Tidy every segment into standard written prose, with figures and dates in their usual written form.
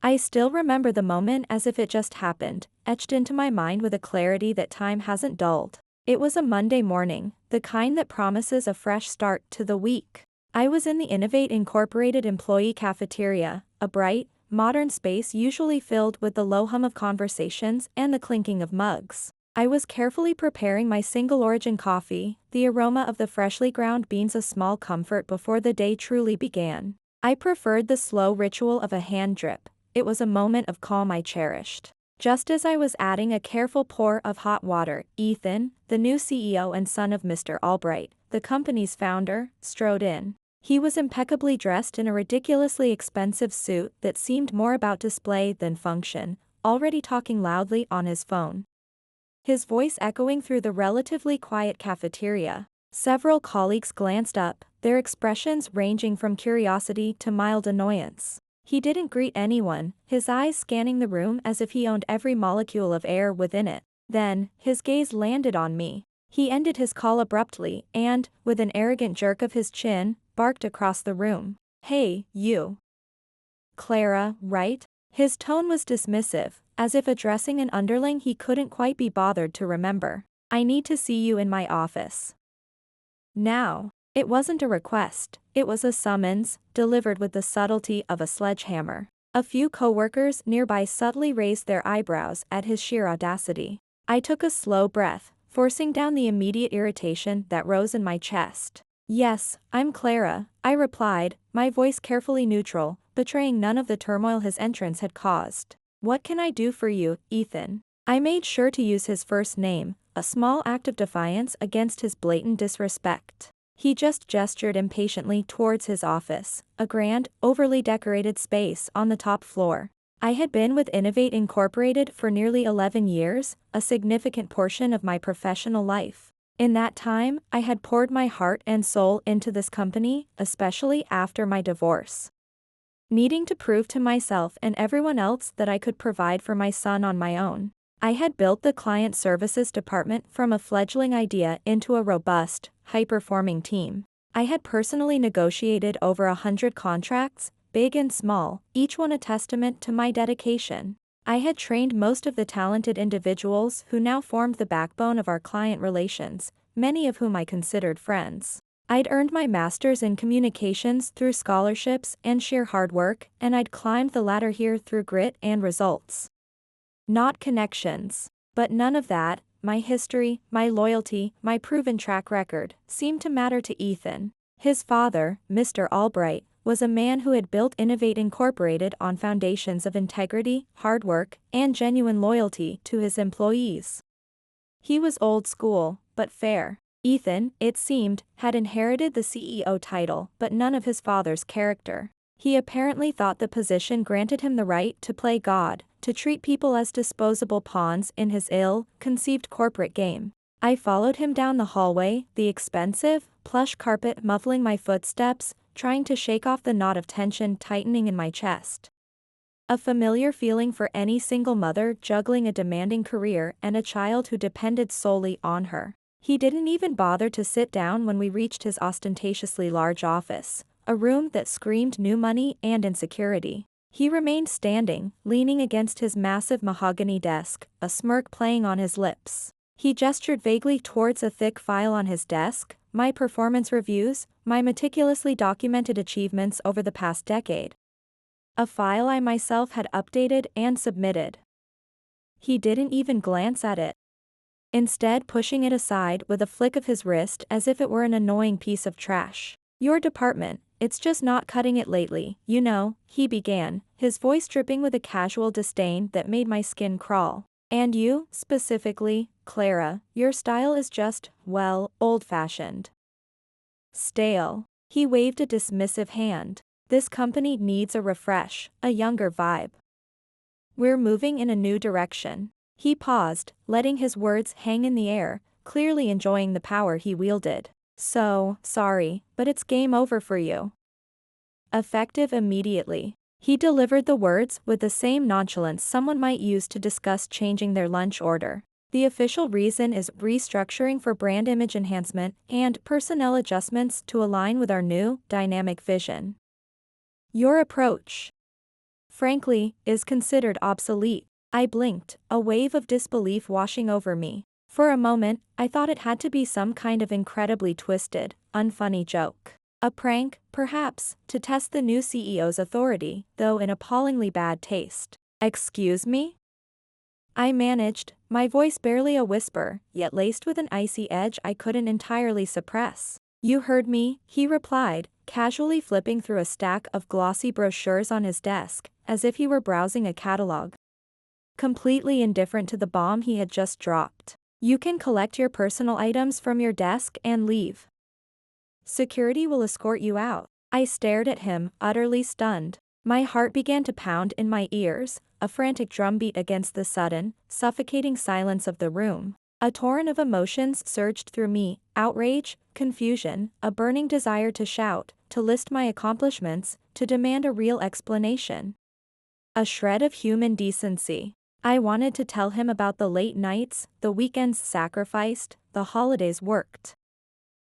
I still remember the moment as if it just happened, etched into my mind with a clarity that time hasn't dulled. It was a Monday morning, the kind that promises a fresh start to the week. I was in the Innovate Incorporated employee cafeteria, a bright, modern space usually filled with the low hum of conversations and the clinking of mugs. I was carefully preparing my single-origin coffee, the aroma of the freshly ground beans a small comfort before the day truly began. I preferred the slow ritual of a hand drip. It was a moment of calm I cherished. Just as I was adding a careful pour of hot water, Ethan, the new CEO and son of Mr. Albright, the company's founder, strode in. He was impeccably dressed in a ridiculously expensive suit that seemed more about display than function, already talking loudly on his phone. His voice echoing through the relatively quiet cafeteria. Several colleagues glanced up, their expressions ranging from curiosity to mild annoyance. He didn't greet anyone, his eyes scanning the room as if he owned every molecule of air within it. Then, his gaze landed on me. He ended his call abruptly and, with an arrogant jerk of his chin, barked across the room. "Hey, you. Clara, right?" His tone was dismissive, as if addressing an underling he couldn't quite be bothered to remember. "I need to see you in my office. Now." It wasn't a request, it was a summons, delivered with the subtlety of a sledgehammer. A few coworkers nearby subtly raised their eyebrows at his sheer audacity. I took a slow breath, forcing down the immediate irritation that rose in my chest. "Yes, I'm Clara," I replied, my voice carefully neutral, betraying none of the turmoil his entrance had caused. "What can I do for you, Ethan?" I made sure to use his first name, a small act of defiance against his blatant disrespect. He just gestured impatiently towards his office, a grand, overly decorated space on the top floor. I had been with Innovate Incorporated for nearly 11 years, a significant portion of my professional life. In that time, I had poured my heart and soul into this company, especially after my divorce. Needing to prove to myself and everyone else that I could provide for my son on my own. I had built the client services department from a fledgling idea into a robust, high-performing team. I had personally negotiated over 100 contracts, big and small, each one a testament to my dedication. I had trained most of the talented individuals who now formed the backbone of our client relations, many of whom I considered friends. I'd earned my master's in communications through scholarships and sheer hard work, and I'd climbed the ladder here through grit and results. Not connections. But none of that, my history, my loyalty, my proven track record, seemed to matter to Ethan. His father, Mr. Albright, was a man who had built Innovate Incorporated on foundations of integrity, hard work, and genuine loyalty to his employees. He was old school, but fair. Ethan, it seemed, had inherited the CEO title, but none of his father's character. He apparently thought the position granted him the right to play God, to treat people as disposable pawns in his ill-conceived corporate game. I followed him down the hallway, the expensive, plush carpet muffling my footsteps, trying to shake off the knot of tension tightening in my chest. A familiar feeling for any single mother juggling a demanding career and a child who depended solely on her. He didn't even bother to sit down when we reached his ostentatiously large office, a room that screamed new money and insecurity. He remained standing, leaning against his massive mahogany desk, a smirk playing on his lips. He gestured vaguely towards a thick file on his desk, my performance reviews, my meticulously documented achievements over the past decade. A file I myself had updated and submitted. He didn't even glance at it. Instead, pushing it aside with a flick of his wrist as if it were an annoying piece of trash. "Your department, it's just not cutting it lately, you know," he began, his voice dripping with a casual disdain that made my skin crawl. "And you, specifically, Clara, your style is just, well, old-fashioned. Stale." He waved a dismissive hand. "This company needs a refresh, a younger vibe. We're moving in a new direction." He paused, letting his words hang in the air, clearly enjoying the power he wielded. "So, sorry, but it's game over for you. Effective immediately." He delivered the words with the same nonchalance someone might use to discuss changing their lunch order. "The official reason is restructuring for brand image enhancement and personnel adjustments to align with our new, dynamic vision. Your approach." frankly, is considered obsolete. I blinked, a wave of disbelief washing over me. For a moment, I thought it had to be some kind of incredibly twisted, unfunny joke. A prank, perhaps, to test the new CEO's authority, though in appallingly bad taste. Excuse me? I managed, my voice barely a whisper, yet laced with an icy edge I couldn't entirely suppress. You heard me, he replied, casually flipping through a stack of glossy brochures on his desk, as if he were browsing a catalog. Completely indifferent to the bomb he had just dropped. You can collect your personal items from your desk and leave. Security will escort you out. I stared at him, utterly stunned. My heart began to pound in my ears, a frantic drumbeat against the sudden, suffocating silence of the room. A torrent of emotions surged through me, outrage, confusion, a burning desire to shout, to list my accomplishments, to demand a real explanation. A shred of human decency. I wanted to tell him about the late nights, the weekends sacrificed, the holidays worked.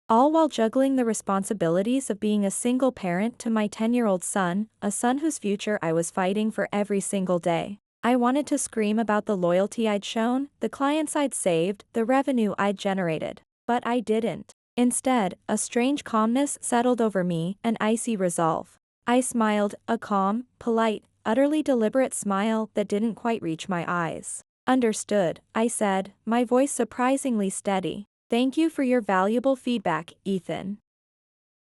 All while juggling the responsibilities of being a single parent to my 10-year-old son, a son whose future I was fighting for every single day. I wanted to scream about the loyalty I'd shown, the clients I'd saved, the revenue I'd generated. But I didn't. Instead, a strange calmness settled over me, an icy resolve. I smiled, a calm, polite, utterly deliberate smile that didn't quite reach my eyes. Understood, I said, my voice surprisingly steady. Thank you for your valuable feedback, Ethan.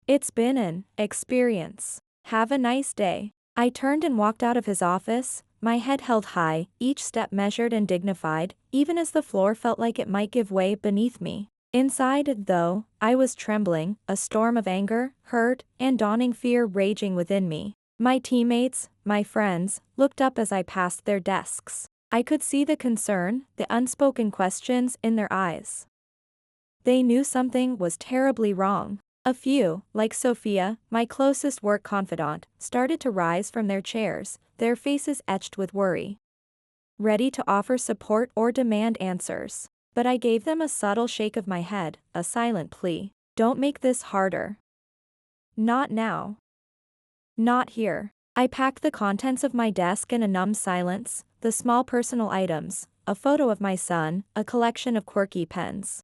It's been an experience. Have a nice day. I turned and walked out of his office, my head held high, each step measured and dignified, even as the floor felt like it might give way beneath me. Inside, though, I was trembling, a storm of anger, hurt, and dawning fear raging within me. My teammates, my friends, looked up as I passed their desks. I could see the concern, the unspoken questions in their eyes. They knew something was terribly wrong. A few, like Sophia, my closest work confidant, started to rise from their chairs, their faces etched with worry. Ready to offer support or demand answers. But I gave them a subtle shake of my head, a silent plea. Don't make this harder. Not now. Not here. I packed the contents of my desk in a numb silence, the small personal items, a photo of my son, a collection of quirky pens.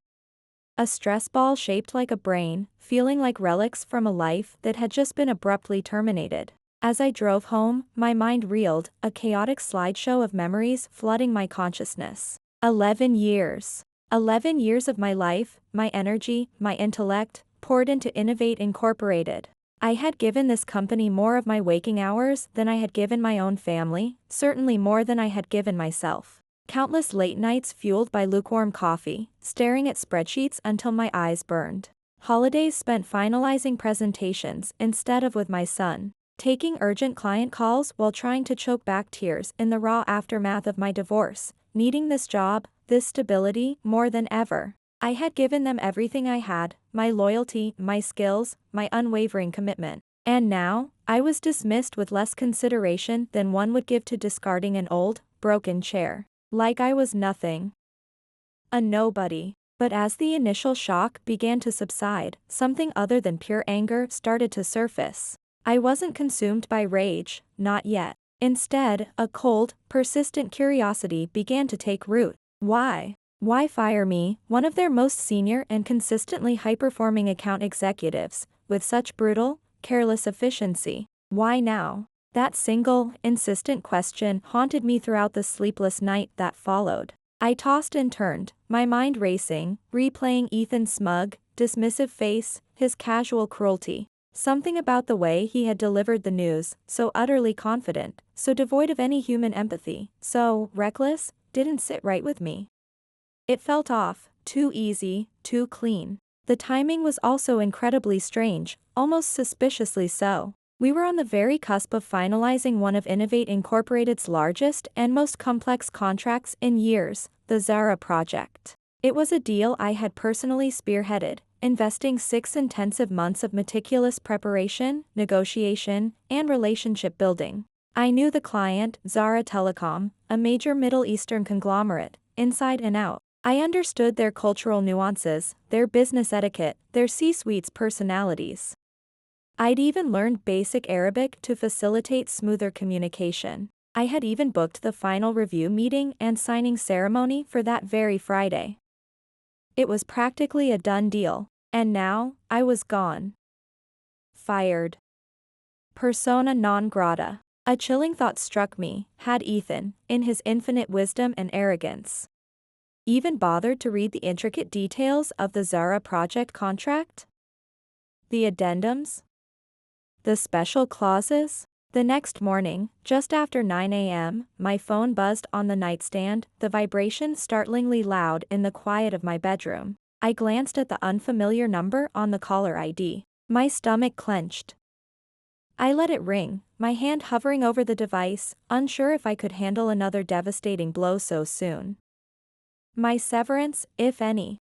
A stress ball shaped like a brain, feeling like relics from a life that had just been abruptly terminated. As I drove home, my mind reeled, a chaotic slideshow of memories flooding my consciousness. 11 years. 11 years of my life, my energy, my intellect, poured into Innovate Incorporated. I had given this company more of my waking hours than I had given my own family, certainly more than I had given myself. Countless late nights fueled by lukewarm coffee, staring at spreadsheets until my eyes burned. Holidays spent finalizing presentations instead of with my son. Taking urgent client calls while trying to choke back tears in the raw aftermath of my divorce, needing this job, this stability, more than ever. I had given them everything I had, my loyalty, my skills, my unwavering commitment. And now, I was dismissed with less consideration than one would give to discarding an old, broken chair. Like I was nothing. A nobody. But as the initial shock began to subside, something other than pure anger started to surface. I wasn't consumed by rage, not yet. Instead, a cold, persistent curiosity began to take root. Why? Why fire me, one of their most senior and consistently high-performing account executives, with such brutal, careless efficiency? Why now? That single, insistent question haunted me throughout the sleepless night that followed. I tossed and turned, my mind racing, replaying Ethan's smug, dismissive face, his casual cruelty. Something about the way he had delivered the news, so utterly confident, so devoid of any human empathy, so reckless, didn't sit right with me. It felt off, too easy, too clean. The timing was also incredibly strange, almost suspiciously so. We were on the very cusp of finalizing one of Innovate Incorporated's largest and most complex contracts in years, the Zara project. It was a deal I had personally spearheaded, investing 6 intensive months of meticulous preparation, negotiation, and relationship building. I knew the client, Zara Telecom, a major Middle Eastern conglomerate, inside and out. I understood their cultural nuances, their business etiquette, their C-suite's personalities. I'd even learned basic Arabic to facilitate smoother communication. I had even booked the final review meeting and signing ceremony for that very Friday. It was practically a done deal. And now, I was gone. Fired. Persona non grata. A chilling thought struck me. Had Ethan, in his infinite wisdom and arrogance, even bothered to read the intricate details of the Zara project contract? The addendums? The special clauses? The next morning, just after 9 a.m., my phone buzzed on the nightstand, the vibration startlingly loud in the quiet of my bedroom. I glanced at the unfamiliar number on the caller ID. My stomach clenched. I let it ring, my hand hovering over the device, unsure if I could handle another devastating blow so soon. My severance, if any,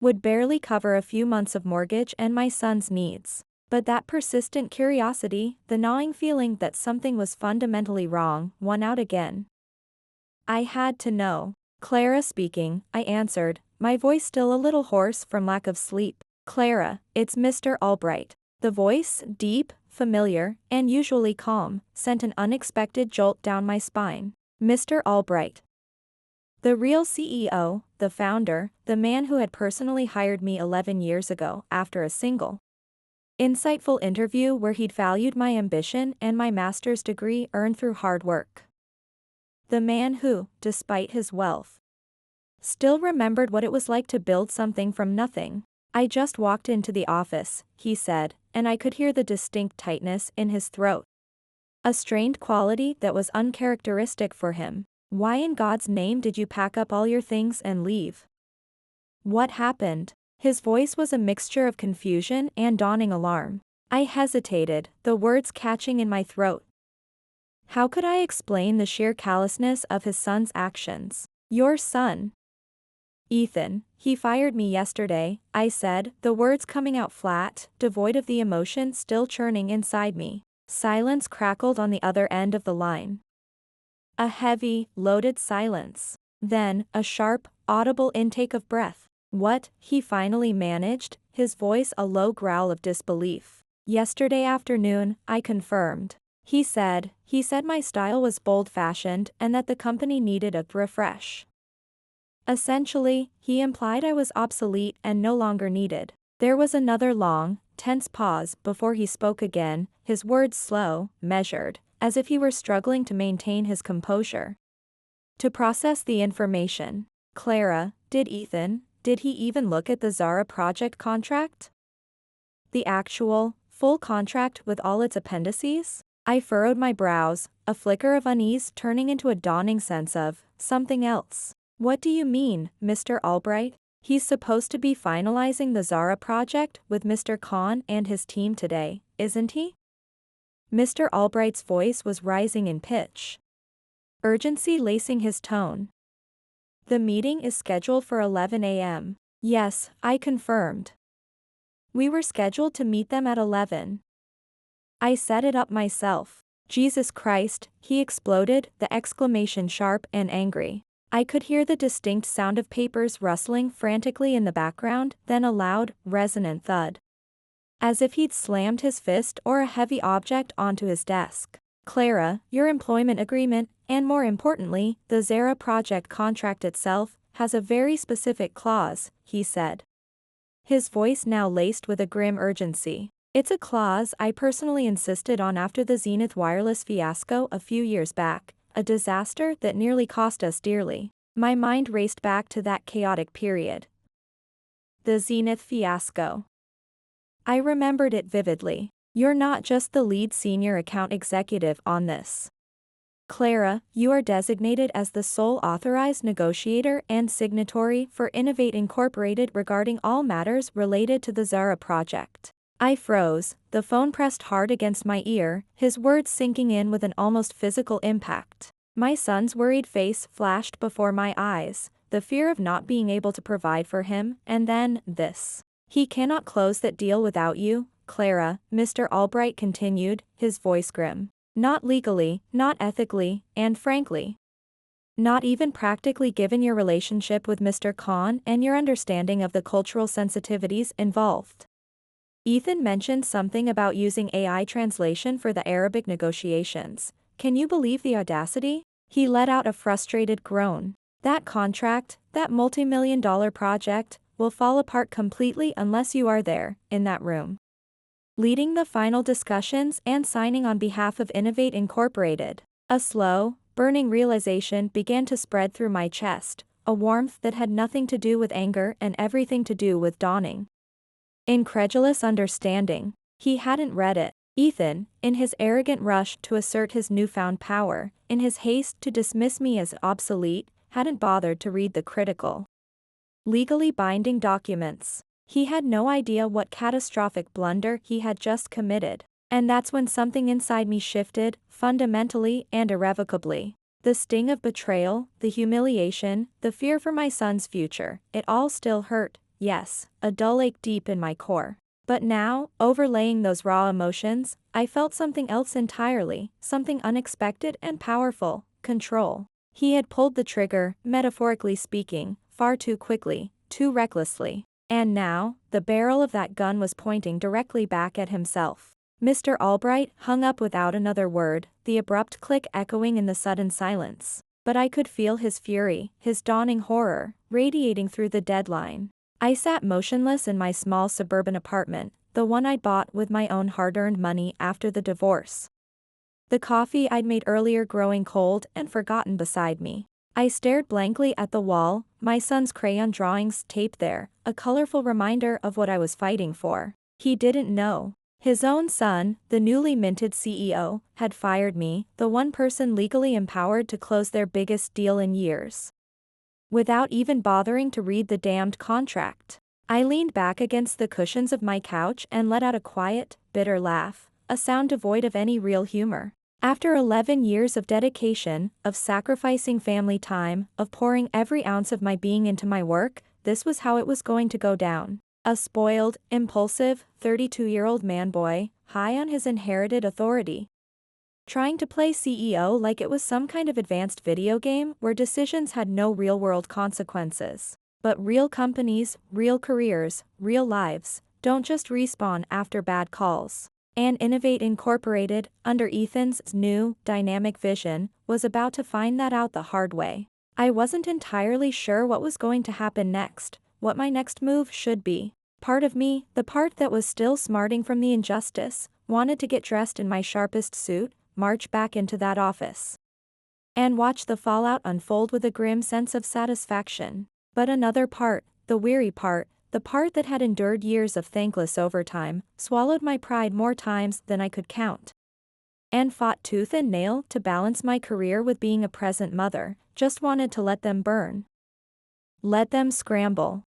would barely cover a few months of mortgage and my son's needs. But that persistent curiosity, the gnawing feeling that something was fundamentally wrong, won out again. I had to know. Clara speaking, I answered, my voice still a little hoarse from lack of sleep. Clara, it's Mr. Albright. The voice, deep, familiar, and usually calm, sent an unexpected jolt down my spine. Mr. Albright. The real CEO, the founder, the man who had personally hired me 11 years ago after a single insightful interview where he'd valued my ambition and my master's degree earned through hard work. The man who, despite his wealth, still remembered what it was like to build something from nothing. I just walked into the office, he said, and I could hear the distinct tightness in his throat. A strained quality that was uncharacteristic for him. Why in God's name did you pack up all your things and leave? What happened? His voice was a mixture of confusion and dawning alarm. I hesitated, the words catching in my throat. How could I explain the sheer callousness of his son's actions? Your son. Ethan, he fired me yesterday, I said, the words coming out flat, devoid of the emotion still churning inside me. Silence crackled on the other end of the line. A heavy, loaded silence. Then, a sharp, audible intake of breath. What, he finally managed, his voice a low growl of disbelief. Yesterday afternoon, I confirmed. He said my style was bold-fashioned and that the company needed a refresh. Essentially, he implied I was obsolete and no longer needed. There was another long, tense pause before he spoke again, his words slow, measured, as if he were struggling to maintain his composure. To process the information. Clara, did he even look at the Zara project contract? The actual, full contract with all its appendices? I furrowed my brows, a flicker of unease turning into a dawning sense of something else. What do you mean, Mr. Albright? He's supposed to be finalizing the Zara project with Mr. Khan and his team today, isn't he? Mr. Albright's voice was rising in pitch. Urgency lacing his tone. The meeting is scheduled for 11 a.m. Yes, I confirmed. We were scheduled to meet them at 11. I set it up myself. Jesus Christ, he exploded, the exclamation sharp and angry. I could hear the distinct sound of papers rustling frantically in the background, then a loud, resonant thud. As if he'd slammed his fist or a heavy object onto his desk. Clara, your employment agreement, and more importantly, the Zara project contract itself, has a very specific clause, he said. His voice now laced with a grim urgency. It's a clause I personally insisted on after the Zenith Wireless fiasco a few years back, a disaster that nearly cost us dearly. My mind raced back to that chaotic period. The Zenith fiasco. I remembered it vividly. You're not just the lead senior account executive on this. Clara, you are designated as the sole authorized negotiator and signatory for Innovate Incorporated regarding all matters related to the Zara project. I froze, the phone pressed hard against my ear, his words sinking in with an almost physical impact. My son's worried face flashed before my eyes, the fear of not being able to provide for him, and then, this. He cannot close that deal without you, Clara, Mr. Albright continued, his voice grim. Not legally, not ethically, and frankly, not even practically given your relationship with Mr. Khan and your understanding of the cultural sensitivities involved. Ethan mentioned something about using AI translation for the Arabic negotiations. Can you believe the audacity? He let out a frustrated groan. That contract, that multi-million-dollar project, will fall apart completely unless you are there, in that room, leading the final discussions and signing on behalf of Innovate Incorporated. A slow, burning realization began to spread through my chest, a warmth that had nothing to do with anger and everything to do with dawning incredulous understanding. He hadn't read it. Ethan, in his arrogant rush to assert his newfound power, in his haste to dismiss me as obsolete, hadn't bothered to read the critical, legally binding documents. He had no idea what catastrophic blunder he had just committed. And that's when something inside me shifted, fundamentally and irrevocably. The sting of betrayal, the humiliation, the fear for my son's future, it all still hurt, yes, a dull ache deep in my core. But now, overlaying those raw emotions, I felt something else entirely, something unexpected and powerful: control. He had pulled the trigger, metaphorically speaking, far too quickly, too recklessly. And now, the barrel of that gun was pointing directly back at himself. Mr. Albright hung up without another word, the abrupt click echoing in the sudden silence. But I could feel his fury, his dawning horror, radiating through the deadline. I sat motionless in my small suburban apartment, the one I'd bought with my own hard-earned money after the divorce. The coffee I'd made earlier growing cold and forgotten beside me. I stared blankly at the wall, my son's crayon drawings taped there, a colorful reminder of what I was fighting for. He didn't know. His own son, the newly minted CEO, had fired me, the one person legally empowered to close their biggest deal in years, without even bothering to read the damned contract. I leaned back against the cushions of my couch and let out a quiet, bitter laugh, a sound devoid of any real humor. After 11 years of dedication, of sacrificing family time, of pouring every ounce of my being into my work, this was how it was going to go down. A spoiled, impulsive, 32-year-old man-boy, high on his inherited authority, trying to play CEO like it was some kind of advanced video game where decisions had no real-world consequences. But real companies, real careers, real lives, don't just respawn after bad calls. And Innovate Incorporated, under Ethan's new, dynamic vision, was about to find that out the hard way. I wasn't entirely sure what was going to happen next, what my next move should be. Part of me, the part that was still smarting from the injustice, wanted to get dressed in my sharpest suit, march back into that office, and watch the fallout unfold with a grim sense of satisfaction. But another part, the weary part, the part that had endured years of thankless overtime, swallowed my pride more times than I could count, and fought tooth and nail to balance my career with being a present mother, just wanted to let them burn. Let them scramble.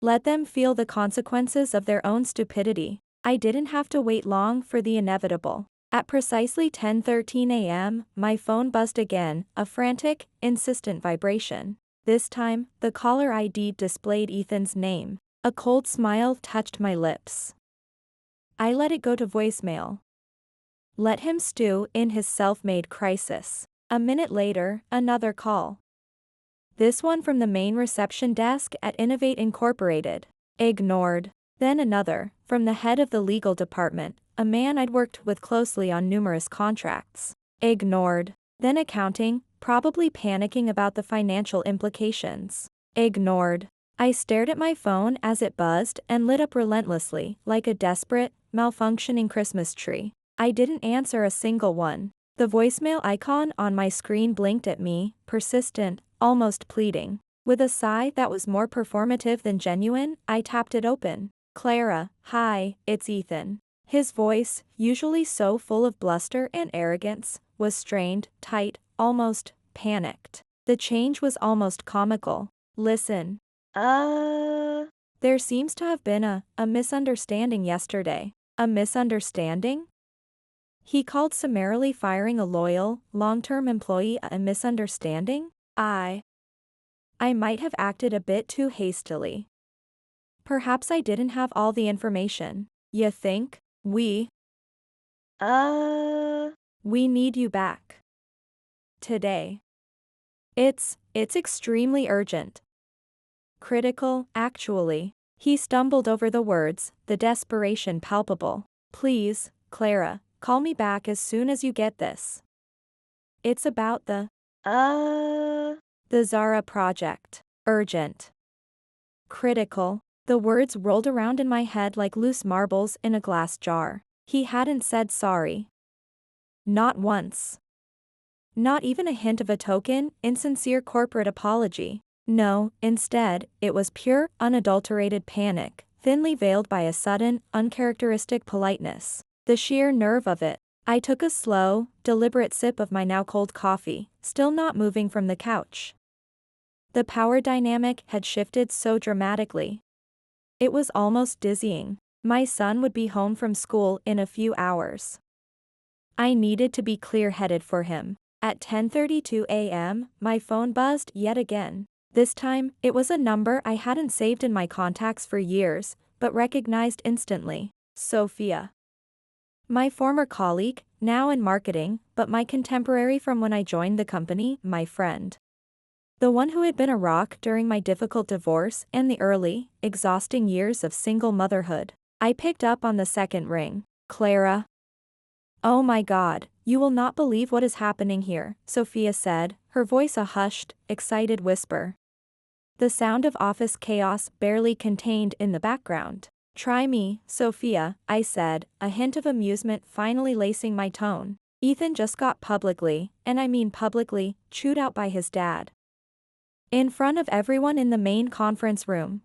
Let them feel the consequences of their own stupidity. I didn't have to wait long for the inevitable. At precisely 10:13 a.m., my phone buzzed again, a frantic, insistent vibration. This time, the caller ID displayed Ethan's name. A cold smile touched my lips. I let it go to voicemail. Let him stew in his self-made crisis. A minute later, another call. This one from the main reception desk at Innovate Incorporated. Ignored. Then another, from the head of the legal department, a man I'd worked with closely on numerous contracts. Ignored. Then accounting, probably panicking about the financial implications. Ignored. I stared at my phone as it buzzed and lit up relentlessly, like a desperate, malfunctioning Christmas tree. I didn't answer a single one. The voicemail icon on my screen blinked at me, persistent, almost pleading. With a sigh that was more performative than genuine, I tapped it open. Clara, hi, it's Ethan. His voice, usually so full of bluster and arrogance, was strained, tight, almost panicked. The change was almost comical. Listen. There seems to have been a misunderstanding yesterday. A misunderstanding? He called summarily firing a loyal, long-term employee a misunderstanding? I might have acted a bit too hastily. Perhaps I didn't have all the information. You think? We need you back. Today. It's extremely urgent. Critical, actually. He stumbled over the words, the desperation palpable. Please, Clara, call me back as soon as you get this. It's about the Zara project. Urgent. Critical. The words rolled around in my head like loose marbles in a glass jar. He hadn't said sorry. Not once. Not even a hint of a token, insincere corporate apology. No, instead, it was pure, unadulterated panic, thinly veiled by a sudden, uncharacteristic politeness. The sheer nerve of it. I took a slow, deliberate sip of my now cold coffee, still not moving from the couch. The power dynamic had shifted so dramatically. It was almost dizzying. My son would be home from school in a few hours. I needed to be clear-headed for him. At 10:32 a.m., my phone buzzed yet again. This time, it was a number I hadn't saved in my contacts for years, but recognized instantly. Sophia. My former colleague, now in marketing, but my contemporary from when I joined the company, my friend. The one who had been a rock during my difficult divorce and the early, exhausting years of single motherhood. I picked up on the second ring. Clara. Oh my God, you will not believe what is happening here, Sophia said, her voice a hushed, excited whisper. The sound of office chaos barely contained in the background. Try me, Sophia, I said, a hint of amusement finally lacing my tone. Ethan just got publicly, and I mean publicly, chewed out by his dad. In front of everyone in the main conference room.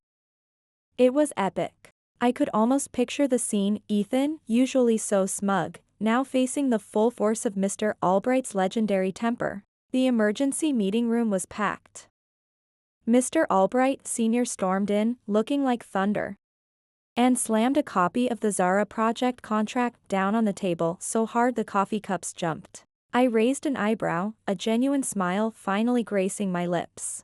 It was epic. I could almost picture the scene, Ethan, usually so smug, now facing the full force of Mr. Albright's legendary temper. The emergency meeting room was packed. Mr. Albright Sr. stormed in, looking like thunder, and slammed a copy of the Zara project contract down on the table so hard the coffee cups jumped. I raised an eyebrow, a genuine smile finally gracing my lips.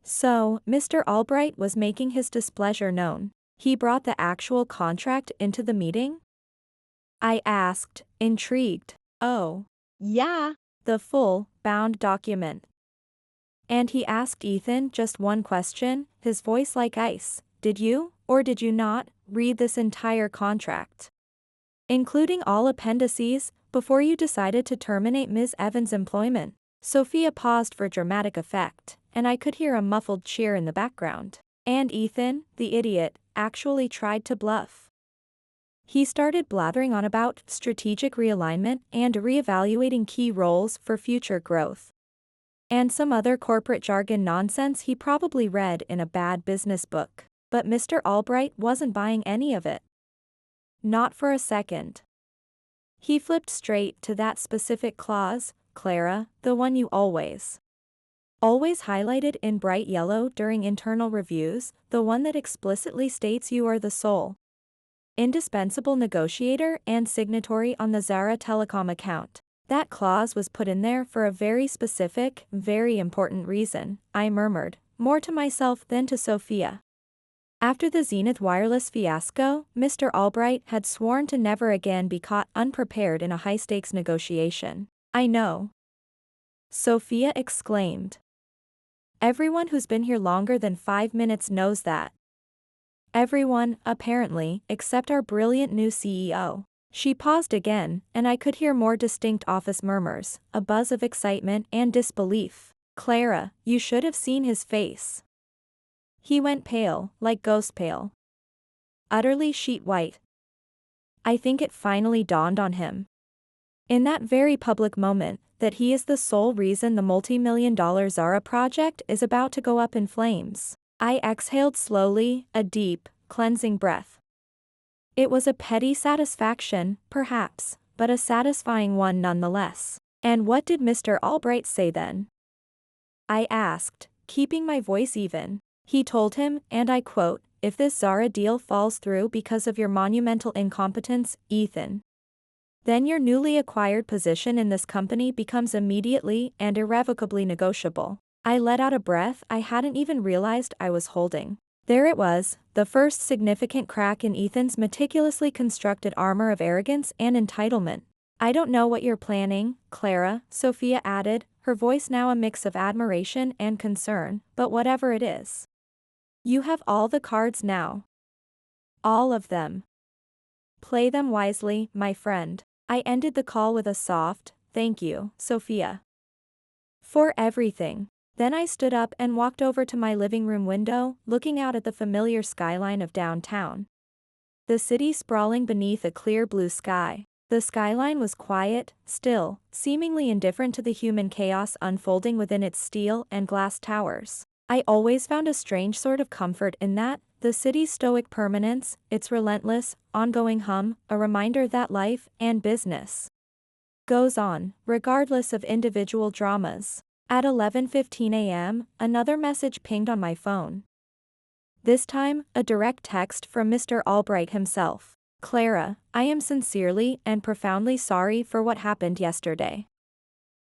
So, Mr. Albright was making his displeasure known. He brought the actual contract into the meeting? I asked, intrigued. Oh. Yeah. The full, bound document. And he asked Ethan just one question, his voice like ice. Did you, or did you not, read this entire contract? Including all appendices, before you decided to terminate Ms. Evans' employment? Sophia paused for dramatic effect, and I could hear a muffled cheer in the background. And Ethan, the idiot, actually tried to bluff. He started blathering on about strategic realignment and reevaluating key roles for future growth. And some other corporate jargon nonsense he probably read in a bad business book. But Mr. Albright wasn't buying any of it. Not for a second. He flipped straight to that specific clause, Clara, the one you always highlighted in bright yellow during internal reviews, the one that explicitly states you are the sole, indispensable negotiator and signatory on the Zara Telecom account. That clause was put in there for a very specific, very important reason, I murmured, more to myself than to Sophia. After the Zenith Wireless fiasco, Mr. Albright had sworn to never again be caught unprepared in a high-stakes negotiation. I know. Sophia exclaimed. Everyone who's been here longer than 5 minutes knows that. Everyone, apparently, except our brilliant new CEO. She paused again, and I could hear more distinct office murmurs, a buzz of excitement and disbelief. Clara, you should have seen his face. He went pale, like ghost pale. Utterly sheet white. I think it finally dawned on him. In that very public moment, that he is the sole reason the multi-million-dollar Zara project is about to go up in flames. I exhaled slowly, a deep, cleansing breath. It was a petty satisfaction, perhaps, but a satisfying one nonetheless. And what did Mr. Albright say then? I asked, keeping my voice even. He told him, and I quote, if this Zara deal falls through because of your monumental incompetence, Ethan, then your newly acquired position in this company becomes immediately and irrevocably negotiable. I let out a breath I hadn't even realized I was holding. There it was, the first significant crack in Ethan's meticulously constructed armor of arrogance and entitlement. I don't know what you're planning, Clara, Sophia added, her voice now a mix of admiration and concern, but whatever it is, You have all the cards now. All of them. Play them wisely, my friend. I ended the call with a soft, "Thank you, Sophia, for everything." Then I stood up and walked over to my living room window, looking out at the familiar skyline of downtown. The city sprawling beneath a clear blue sky. The skyline was quiet, still, seemingly indifferent to the human chaos unfolding within its steel and glass towers. I always found a strange sort of comfort in that, the city's stoic permanence, its relentless, ongoing hum, a reminder that life and business goes on, regardless of individual dramas. At 11:15 a.m., another message pinged on my phone. This time, a direct text from Mr. Albright himself. "Clara, I am sincerely and profoundly sorry for what happened yesterday.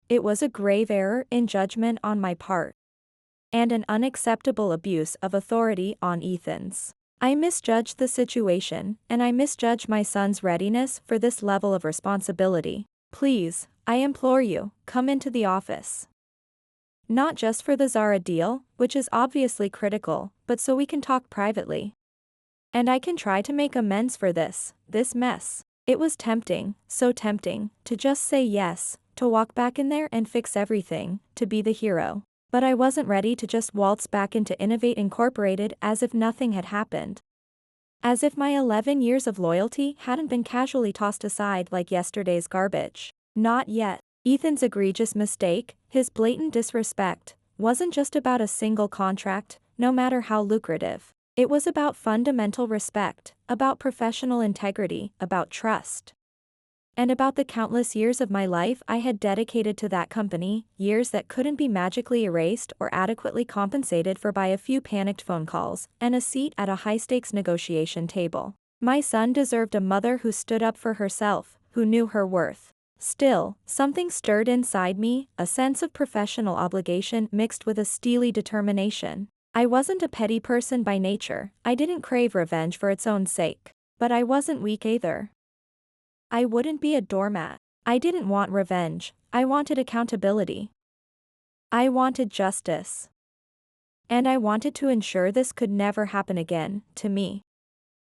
It was a grave error in judgment on my part, and an unacceptable abuse of authority on Ethan's. I misjudged the situation, and I misjudged my son's readiness for this level of responsibility. Please, I implore you, come into the office. Not just for the Zara deal, which is obviously critical, but so we can talk privately. And I can try to make amends for this mess." It was tempting, so tempting, to just say yes, to walk back in there and fix everything, to be the hero. But I wasn't ready to just waltz back into Innovate Incorporated as if nothing had happened. As if my 11 years of loyalty hadn't been casually tossed aside like yesterday's garbage. Not yet. Ethan's egregious mistake, his blatant disrespect, wasn't just about a single contract, no matter how lucrative. It was about fundamental respect, about professional integrity, about trust. And about the countless years of my life I had dedicated to that company, years that couldn't be magically erased or adequately compensated for by a few panicked phone calls and a seat at a high-stakes negotiation table. My son deserved a mother who stood up for herself, who knew her worth. Still, something stirred inside me, a sense of professional obligation mixed with a steely determination. I wasn't a petty person by nature, I didn't crave revenge for its own sake. But I wasn't weak either. I wouldn't be a doormat. I didn't want revenge, I wanted accountability. I wanted justice. And I wanted to ensure this could never happen again, to me.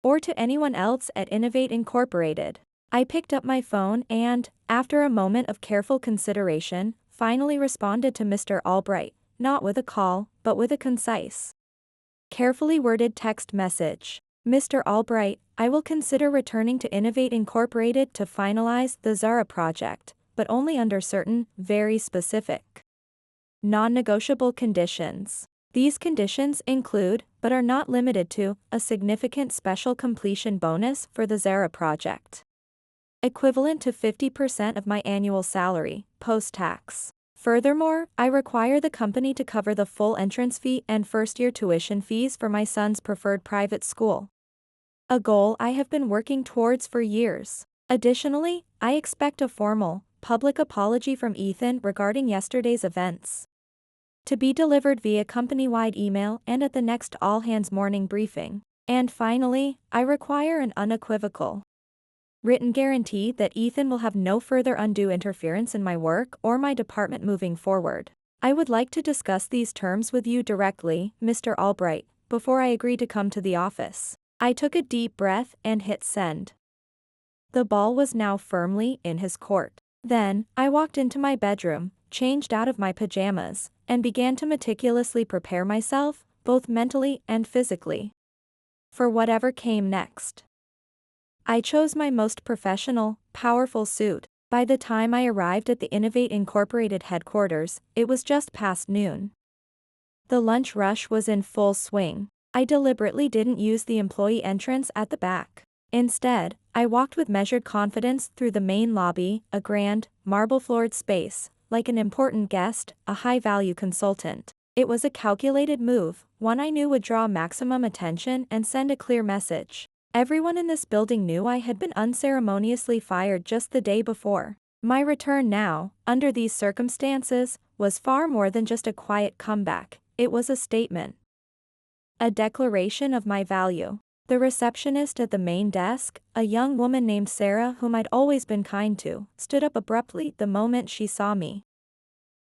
Or to anyone else at Innovate Incorporated. I picked up my phone and, after a moment of careful consideration, finally responded to Mr. Albright, not with a call, but with a concise, carefully worded text message. "Mr. Albright, I will consider returning to Innovate Incorporated to finalize the Zara project, but only under certain, very specific, non-negotiable conditions. These conditions include, but are not limited to, a significant special completion bonus for the Zara project, equivalent to 50% of my annual salary, post-tax. Furthermore, I require the company to cover the full entrance fee and first-year tuition fees for my son's preferred private school, a goal I have been working towards for years. Additionally, I expect a formal, public apology from Ethan regarding yesterday's events, to be delivered via company-wide email and at the next all-hands morning briefing. And finally, I require an unequivocal, written guarantee that Ethan will have no further undue interference in my work or my department moving forward. I would like to discuss these terms with you directly, Mr. Albright, before I agree to come to the office." I took a deep breath and hit send. The ball was now firmly in his court. Then, I walked into my bedroom, changed out of my pajamas, and began to meticulously prepare myself, both mentally and physically, for whatever came next. I chose my most professional, powerful suit. By the time I arrived at the Innovate Incorporated headquarters, it was just past noon. The lunch rush was in full swing. I deliberately didn't use the employee entrance at the back. Instead, I walked with measured confidence through the main lobby, a grand, marble-floored space, like an important guest, a high-value consultant. It was a calculated move, one I knew would draw maximum attention and send a clear message. Everyone in this building knew I had been unceremoniously fired just the day before. My return now, under these circumstances, was far more than just a quiet comeback. It was a statement. A declaration of my value. The receptionist at the main desk, a young woman named Sarah whom I'd always been kind to, stood up abruptly the moment she saw me.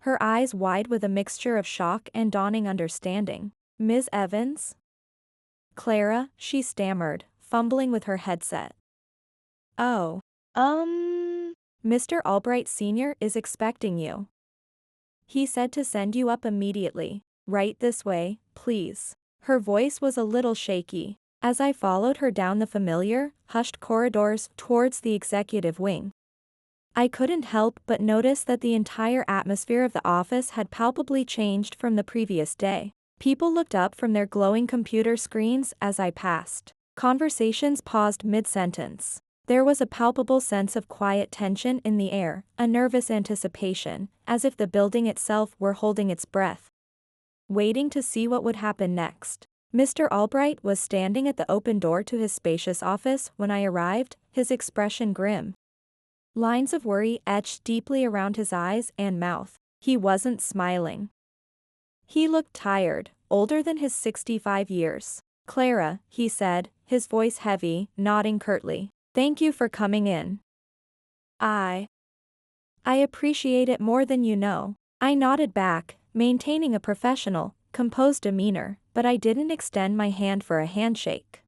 Her eyes wide with a mixture of shock and dawning understanding. "Ms. Evans?" Clara, she stammered, fumbling with her headset. Oh. Mr. Albright Sr. is expecting you. He said to send you up immediately. Right this way, please. Her voice was a little shaky, as I followed her down the familiar, hushed corridors towards the executive wing. I couldn't help but notice that the entire atmosphere of the office had palpably changed from the previous day. People looked up from their glowing computer screens as I passed. Conversations paused mid-sentence. There was a palpable sense of quiet tension in the air, a nervous anticipation, as if the building itself were holding its breath, waiting to see what would happen next. Mr. Albright was standing at the open door to his spacious office when I arrived, his expression grim. Lines of worry etched deeply around his eyes and mouth. He wasn't smiling. He looked tired, older than his 65 years. Clara, he said, his voice heavy, nodding curtly. Thank you for coming in. I appreciate it more than you know. I nodded back, maintaining a professional, composed demeanor, but I didn't extend my hand for a handshake.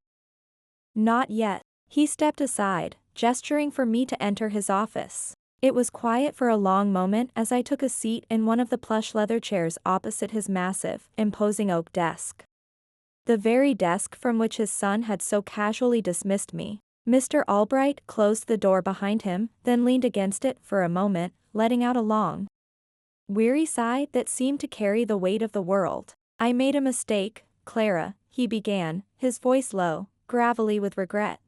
Not yet. He stepped aside, gesturing for me to enter his office. It was quiet for a long moment as I took a seat in one of the plush leather chairs opposite his massive, imposing oak desk. The very desk from which his son had so casually dismissed me. Mr. Albright closed the door behind him, then leaned against it for a moment, letting out a long, weary sigh that seemed to carry the weight of the world. I made a mistake, Clara, he began, his voice low, gravelly with regret.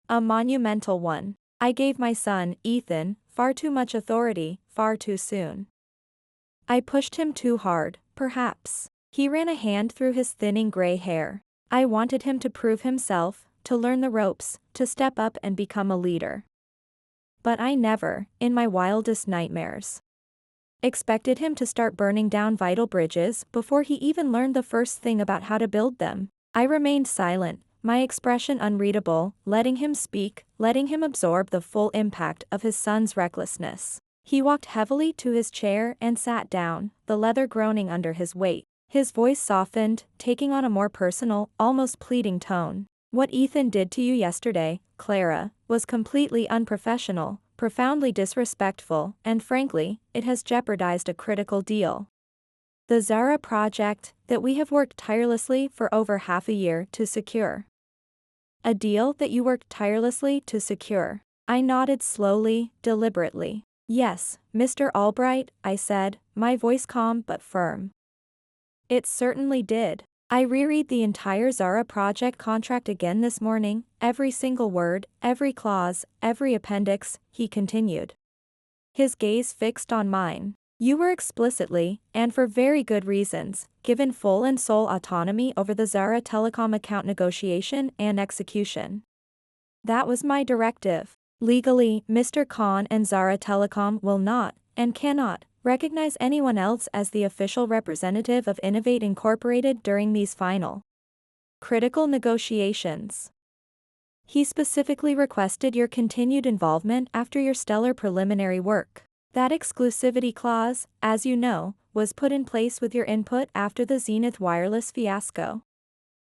A monumental one. I gave my son, Ethan, far too much authority, far too soon. I pushed him too hard, perhaps. He ran a hand through his thinning gray hair. I wanted him to prove himself, to learn the ropes, to step up and become a leader. But I never, in my wildest nightmares, expected him to start burning down vital bridges before he even learned the first thing about how to build them. I remained silent, my expression unreadable, letting him speak, letting him absorb the full impact of his son's recklessness. He walked heavily to his chair and sat down, the leather groaning under his weight. His voice softened, taking on a more personal, almost pleading tone. What Ethan did to you yesterday, Clara, was completely unprofessional, profoundly disrespectful, and frankly, it has jeopardized a critical deal. The Zara project that we have worked tirelessly for over half a year to secure. A deal that you worked tirelessly to secure. I nodded slowly, deliberately. Yes, Mr. Albright, I said, my voice calm but firm. It certainly did. I reread the entire Zara project contract again this morning, every single word, every clause, every appendix, he continued. His gaze fixed on mine. You were explicitly, and for very good reasons, given full and sole autonomy over the Zara Telecom account negotiation and execution. That was my directive. Legally, Mr. Khan and Zara Telecom will not, and cannot, recognize anyone else as the official representative of Innovate Incorporated during these final, critical negotiations. He specifically requested your continued involvement after your stellar preliminary work. That exclusivity clause, as you know, was put in place with your input after the Zenith Wireless fiasco.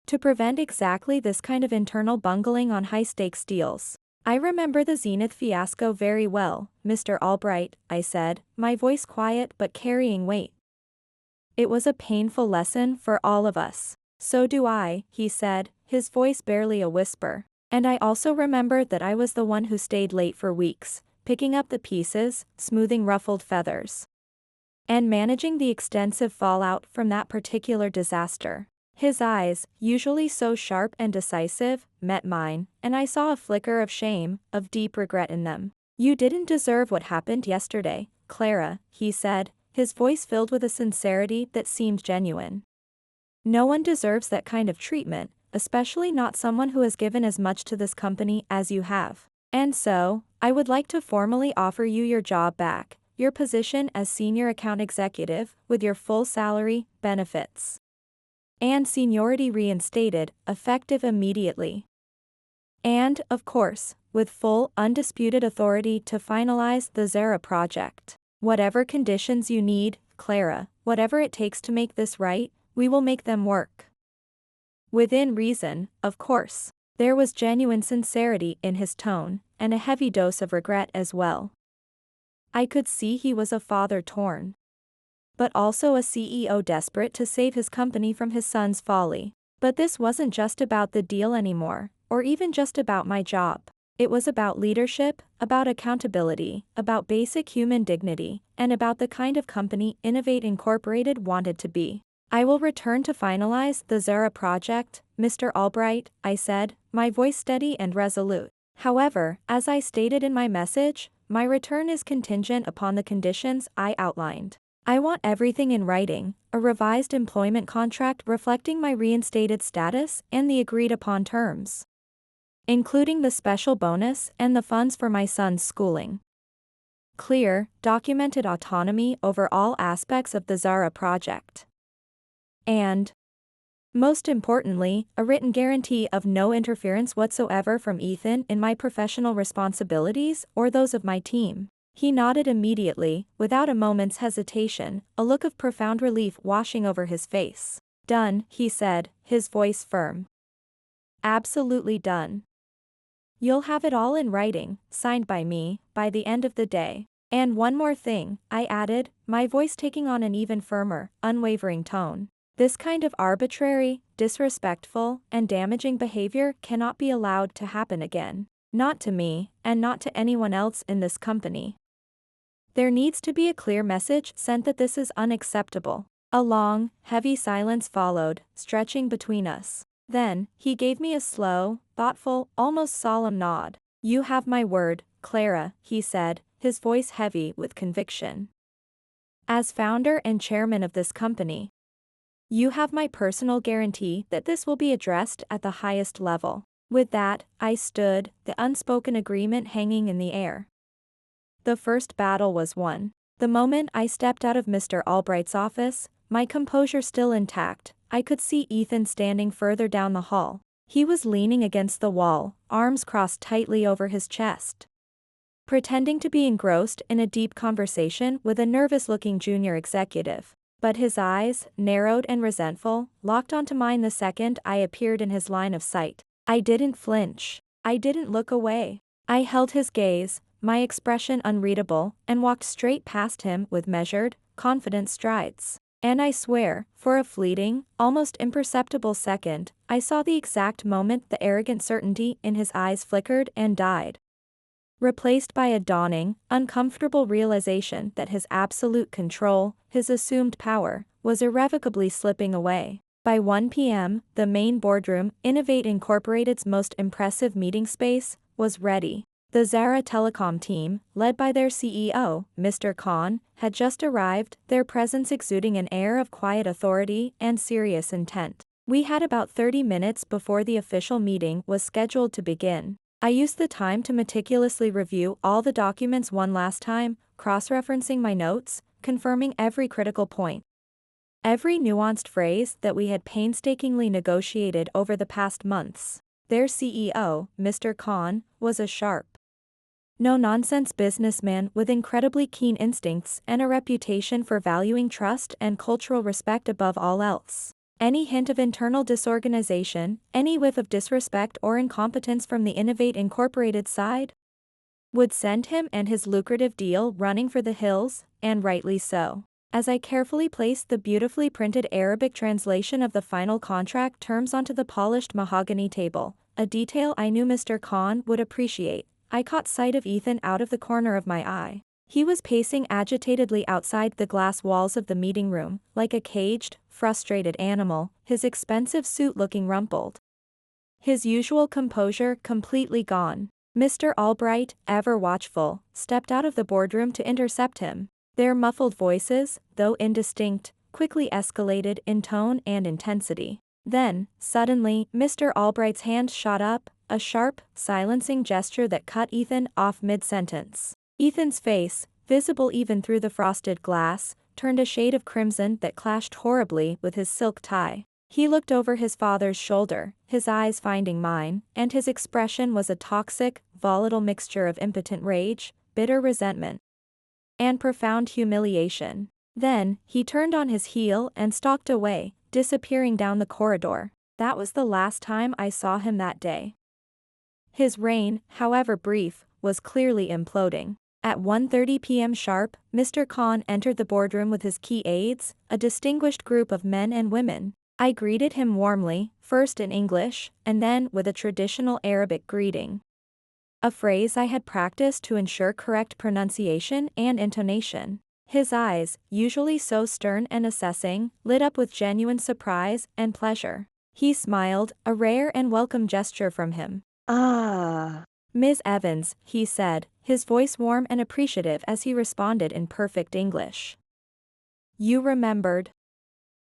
To prevent exactly this kind of internal bungling on high-stakes deals. I remember the Zenith fiasco very well, Mr. Albright, I said, my voice quiet but carrying weight. It was a painful lesson for all of us. So do I, he said, his voice barely a whisper. And I also remember that I was the one who stayed late for weeks, picking up the pieces, smoothing ruffled feathers, and managing the extensive fallout from that particular disaster. His eyes, usually so sharp and decisive, met mine, and I saw a flicker of shame, of deep regret in them. You didn't deserve what happened yesterday, Clara, he said, his voice filled with a sincerity that seemed genuine. No one deserves that kind of treatment, especially not someone who has given as much to this company as you have. And so, I would like to formally offer you your job back, your position as senior account executive, with your full salary, benefits, and seniority reinstated, effective immediately. And, of course, with full, undisputed authority to finalize the Zara project. Whatever conditions you need, Clara, whatever it takes to make this right, we will make them work. Within reason, of course. There was genuine sincerity in his tone, and a heavy dose of regret as well. I could see he was a father torn. But also a CEO desperate to save his company from his son's folly. But this wasn't just about the deal anymore, or even just about my job. It was about leadership, about accountability, about basic human dignity, and about the kind of company Innovate Incorporated wanted to be. I will return to finalize the Zara project, Mr. Albright, I said, my voice steady and resolute. However, as I stated in my message, my return is contingent upon the conditions I outlined. I want everything in writing, a revised employment contract reflecting my reinstated status and the agreed-upon terms, including the special bonus and the funds for my son's schooling. Clear, documented autonomy over all aspects of the Zara project. And, most importantly, a written guarantee of no interference whatsoever from Ethan in my professional responsibilities or those of my team. He nodded immediately, without a moment's hesitation, a look of profound relief washing over his face. Done, he said, his voice firm. Absolutely done. You'll have it all in writing, signed by me, by the end of the day. And one more thing, I added, my voice taking on an even firmer, unwavering tone. This kind of arbitrary, disrespectful, and damaging behavior cannot be allowed to happen again. Not to me, and not to anyone else in this company. There needs to be a clear message sent that this is unacceptable. A long, heavy silence followed, stretching between us. Then, he gave me a slow, thoughtful, almost solemn nod. You have my word, Clara, he said, his voice heavy with conviction. As founder and chairman of this company, you have my personal guarantee that this will be addressed at the highest level. With that, I stood, the unspoken agreement hanging in the air. The first battle was won. The moment I stepped out of Mr. Albright's office, my composure still intact, I could see Ethan standing further down the hall. He was leaning against the wall, arms crossed tightly over his chest, pretending to be engrossed in a deep conversation with a nervous-looking junior executive. But his eyes, narrowed and resentful, locked onto mine the second I appeared in his line of sight. I didn't flinch. I didn't look away. I held his gaze, my expression unreadable, and walked straight past him with measured, confident strides. And I swear, for a fleeting, almost imperceptible second, I saw the exact moment the arrogant certainty in his eyes flickered and died, replaced by a dawning, uncomfortable realization that his absolute control, his assumed power, was irrevocably slipping away. By 1 p.m., the main boardroom, Innovate Incorporated's most impressive meeting space, was ready. The Zara Telecom team, led by their CEO, Mr. Khan, had just arrived, their presence exuding an air of quiet authority and serious intent. We had about 30 minutes before the official meeting was scheduled to begin. I used the time to meticulously review all the documents one last time, cross-referencing my notes, confirming every critical point. Every nuanced phrase that we had painstakingly negotiated over the past months. Their CEO, Mr. Khan, was a sharp, no-nonsense businessman with incredibly keen instincts and a reputation for valuing trust and cultural respect above all else. Any hint of internal disorganization, any whiff of disrespect or incompetence from the Innovate Incorporated side, would send him and his lucrative deal running for the hills, and rightly so. As I carefully placed the beautifully printed Arabic translation of the final contract terms onto the polished mahogany table, a detail I knew Mr. Khan would appreciate, I caught sight of Ethan out of the corner of my eye. He was pacing agitatedly outside the glass walls of the meeting room, like a caged, frustrated animal, his expensive suit looking rumpled, his usual composure completely gone. Mr. Albright, ever watchful, stepped out of the boardroom to intercept him. Their muffled voices, though indistinct, quickly escalated in tone and intensity. Then, suddenly, Mr. Albright's hand shot up, a sharp, silencing gesture that cut Ethan off mid-sentence. Ethan's face, visible even through the frosted glass, turned a shade of crimson that clashed horribly with his silk tie. He looked over his father's shoulder, his eyes finding mine, and his expression was a toxic, volatile mixture of impotent rage, bitter resentment, and profound humiliation. Then, he turned on his heel and stalked away, disappearing down the corridor. That was the last time I saw him that day. His reign, however brief, was clearly imploding. At 1:30 p.m. sharp, Mr. Khan entered the boardroom with his key aides, a distinguished group of men and women. I greeted him warmly, first in English, and then with a traditional Arabic greeting. A phrase I had practiced to ensure correct pronunciation and intonation. His eyes, usually so stern and assessing, lit up with genuine surprise and pleasure. He smiled, a rare and welcome gesture from him. Ah. Ms. Evans, he said, his voice warm and appreciative as he responded in perfect English. You remembered.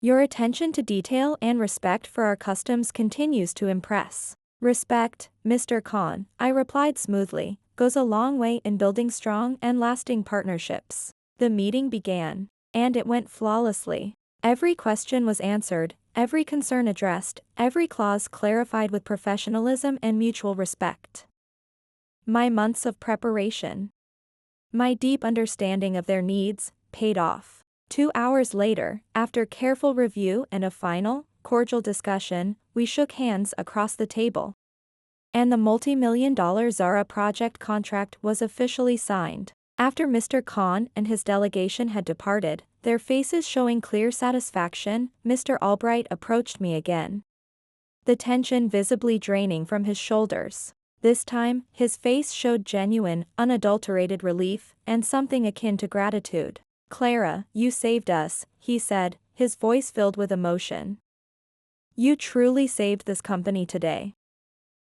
Your attention to detail and respect for our customs continues to impress. Respect, Mr. Khan, I replied smoothly, goes a long way in building strong and lasting partnerships. The meeting began. And it went flawlessly. Every question was answered, every concern addressed, every clause clarified with professionalism and mutual respect. My months of preparation. My deep understanding of their needs paid off. 2 hours later, after careful review and a final, cordial discussion, we shook hands across the table. And the multi-million-dollar Zara project contract was officially signed. After Mr. Khan and his delegation had departed, their faces showing clear satisfaction, Mr. Albright approached me again. The tension visibly draining from his shoulders. This time, his face showed genuine, unadulterated relief, and something akin to gratitude. Clara, you saved us, he said, his voice filled with emotion. You truly saved this company today.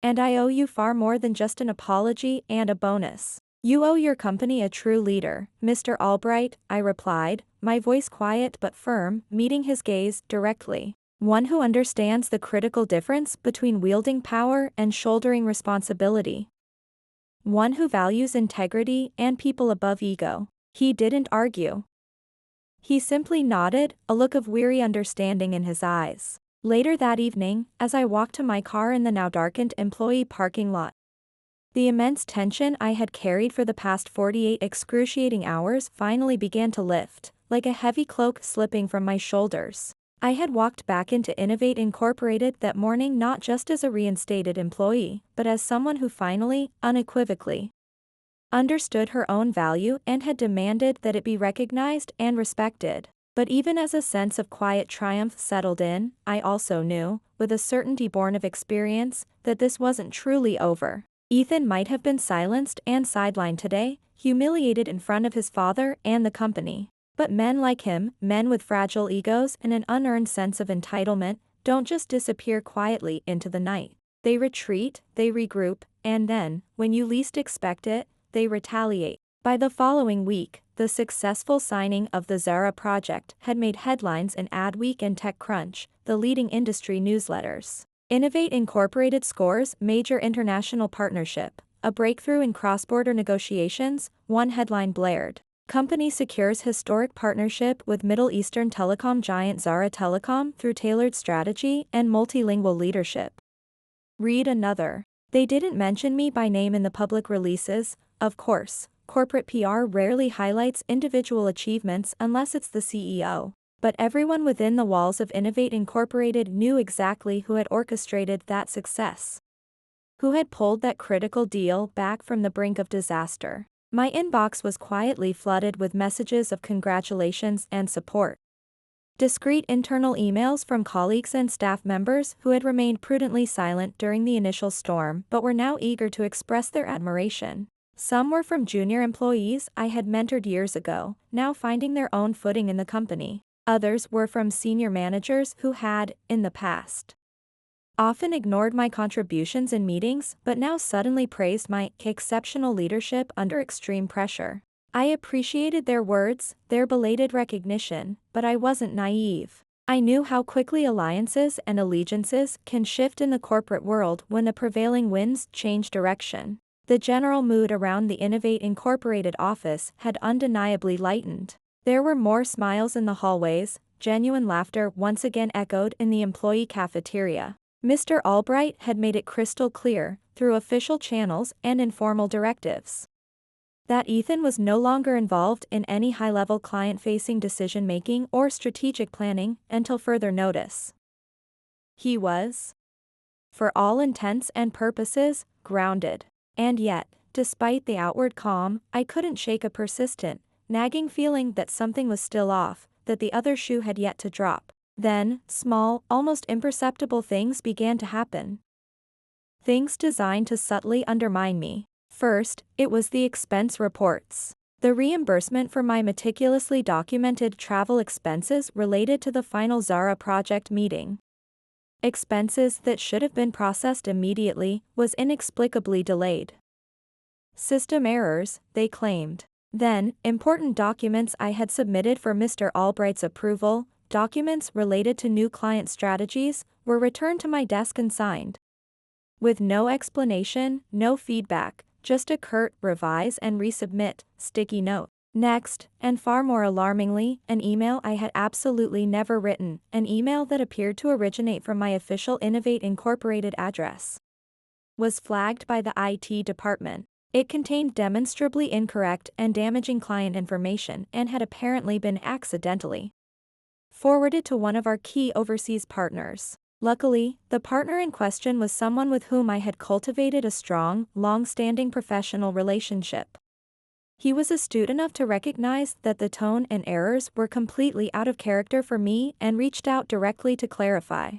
And I owe you far more than just an apology and a bonus. You owe your company a true leader, Mr. Albright, I replied, my voice quiet but firm, meeting his gaze directly. One who understands the critical difference between wielding power and shouldering responsibility. One who values integrity and people above ego. He didn't argue. He simply nodded, a look of weary understanding in his eyes. Later that evening, as I walked to my car in the now darkened employee parking lot, the immense tension I had carried for the past 48 excruciating hours finally began to lift, like a heavy cloak slipping from my shoulders. I had walked back into Innovate Incorporated that morning not just as a reinstated employee, but as someone who finally, unequivocally, understood her own value and had demanded that it be recognized and respected. But even as a sense of quiet triumph settled in, I also knew, with a certainty born of experience, that this wasn't truly over. Ethan might have been silenced and sidelined today, humiliated in front of his father and the company. But men like him, men with fragile egos and an unearned sense of entitlement, don't just disappear quietly into the night. They retreat, they regroup, and then, when you least expect it, they retaliate. By the following week, the successful signing of the Zara project had made headlines in Adweek and TechCrunch, the leading industry newsletters. Innovate Incorporated scores major international partnership, a breakthrough in cross-border negotiations, one headline blared. Company secures historic partnership with Middle Eastern telecom giant Zara Telecom through tailored strategy and multilingual leadership. Read another. They didn't mention me by name in the public releases, of course. Corporate PR rarely highlights individual achievements unless it's the CEO. But everyone within the walls of Innovate Incorporated knew exactly who had orchestrated that success. Who had pulled that critical deal back from the brink of disaster. My inbox was quietly flooded with messages of congratulations and support. Discreet internal emails from colleagues and staff members who had remained prudently silent during the initial storm but were now eager to express their admiration. Some were from junior employees I had mentored years ago, now finding their own footing in the company. Others were from senior managers who had, in the past, often ignored my contributions in meetings but now suddenly praised my exceptional leadership under extreme pressure. I appreciated their words, their belated recognition, but I wasn't naive. I knew how quickly alliances and allegiances can shift in the corporate world when the prevailing winds change direction. The general mood around the Innovate Incorporated office had undeniably lightened. There were more smiles in the hallways, genuine laughter once again echoed in the employee cafeteria. Mr. Albright had made it crystal clear, through official channels and informal directives, that Ethan was no longer involved in any high-level client-facing decision-making or strategic planning until further notice. He was, for all intents and purposes, grounded. And yet, despite the outward calm, I couldn't shake a persistent, nagging feeling that something was still off, that the other shoe had yet to drop. Then, small, almost imperceptible things began to happen. Things designed to subtly undermine me. First, it was the expense reports. The reimbursement for my meticulously documented travel expenses related to the final Zara project meeting. Expenses that should have been processed immediately was inexplicably delayed. System errors, they claimed. Then, important documents I had submitted for Mr. Albright's approval, documents related to new client strategies, were returned to my desk and signed. With no explanation, no feedback, just a curt revise and resubmit sticky note. Next, and far more alarmingly, an email I had absolutely never written, an email that appeared to originate from my official Innovate Incorporated address, was flagged by the IT department. It contained demonstrably incorrect and damaging client information and had apparently been accidentally forwarded to one of our key overseas partners. Luckily, the partner in question was someone with whom I had cultivated a strong, long-standing professional relationship. He was astute enough to recognize that the tone and errors were completely out of character for me and reached out directly to clarify.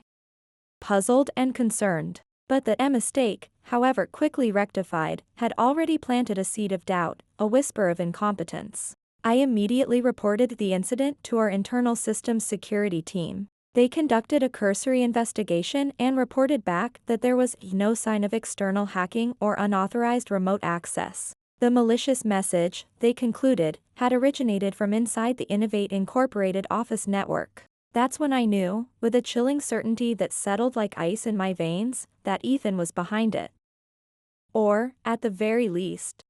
Puzzled and concerned. But that mistake, however quickly rectified, had already planted a seed of doubt, a whisper of incompetence. I immediately reported the incident to our internal systems security team. They conducted a cursory investigation and reported back that there was no sign of external hacking or unauthorized remote access. The malicious message, they concluded, had originated from inside the Innovate Incorporated office network. That's when I knew, with a chilling certainty that settled like ice in my veins, that Ethan was behind it. Or, at the very least,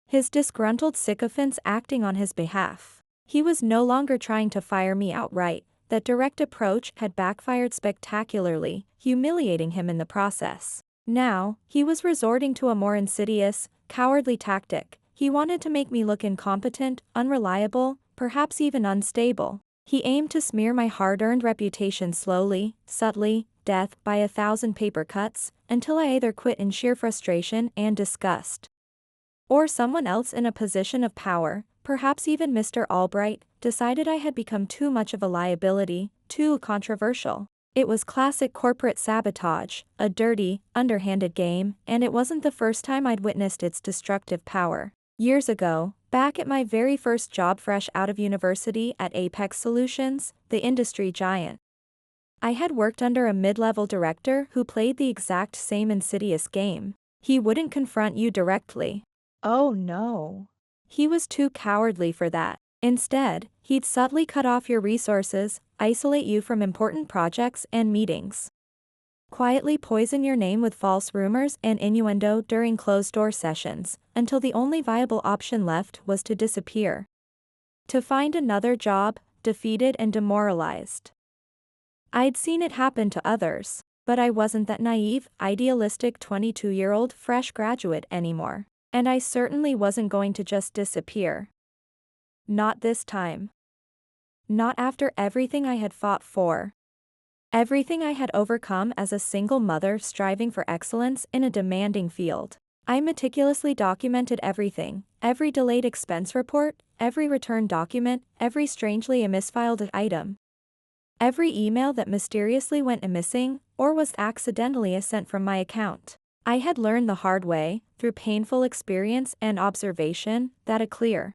his disgruntled sycophants acting on his behalf. He was no longer trying to fire me outright. That direct approach had backfired spectacularly, humiliating him in the process. Now, he was resorting to a more insidious, cowardly tactic. He wanted to make me look incompetent, unreliable, perhaps even unstable. He aimed to smear my hard-earned reputation slowly, subtly, death by 1,000 paper cuts, until I either quit in sheer frustration and disgust, or someone else in a position of power, perhaps even Mr. Albright, decided I had become too much of a liability, too controversial. It was classic corporate sabotage, a dirty, underhanded game, and it wasn't the first time I'd witnessed its destructive power. Years ago, back at my very first job fresh out of university at Apex Solutions, the industry giant, I had worked under a mid-level director who played the exact same insidious game. He wouldn't confront you directly. Oh no. He was too cowardly for that. Instead, he'd subtly cut off your resources, isolate you from important projects and meetings, quietly poison your name with false rumors and innuendo during closed-door sessions, until the only viable option left was to disappear. To find another job, defeated and demoralized. I'd seen it happen to others, but I wasn't that naive, idealistic 22-year-old fresh graduate anymore. And I certainly wasn't going to just disappear. Not this time. Not after everything I had fought for. Everything I had overcome as a single mother striving for excellence in a demanding field. I meticulously documented everything, every delayed expense report, every return document, every strangely misfiled item. Every email that mysteriously went missing, or was accidentally sent from my account. I had learned the hard way, through painful experience and observation, that a clear,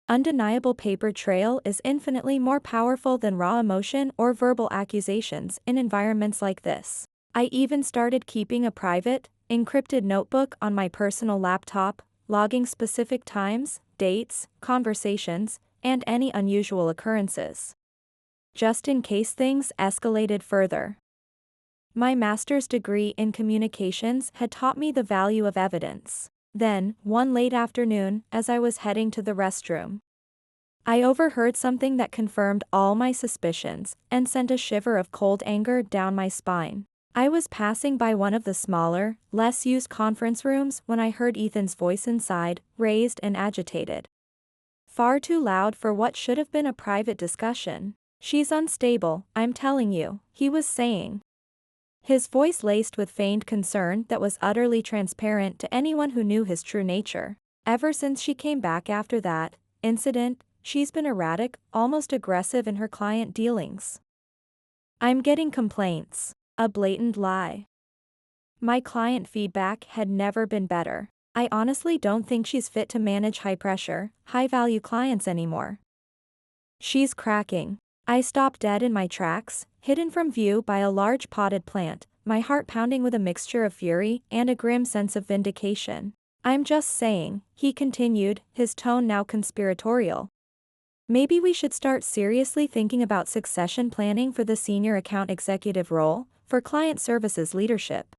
undeniable paper trail is infinitely more powerful than raw emotion or verbal accusations in environments like this. I even started keeping a private, encrypted notebook on my personal laptop, logging specific times, dates, conversations, and any unusual occurrences, just in case things escalated further. My master's degree in communications had taught me the value of evidence. Then, one late afternoon, as I was heading to the restroom, I overheard something that confirmed all my suspicions and sent a shiver of cold anger down my spine. I was passing by one of the smaller, less used conference rooms when I heard Ethan's voice inside, raised and agitated. Far too loud for what should have been a private discussion. "She's unstable, I'm telling you," he was saying. His voice laced with feigned concern that was utterly transparent to anyone who knew his true nature. Ever since she came back after that incident, she's been erratic, almost aggressive in her client dealings. I'm getting complaints. A blatant lie. My client feedback had never been better. I honestly don't think she's fit to manage high-pressure, high-value clients anymore. She's cracking. I stopped dead in my tracks, hidden from view by a large potted plant, my heart pounding with a mixture of fury and a grim sense of vindication. I'm just saying, he continued, his tone now conspiratorial. Maybe we should start seriously thinking about succession planning for the senior account executive role, for client services leadership.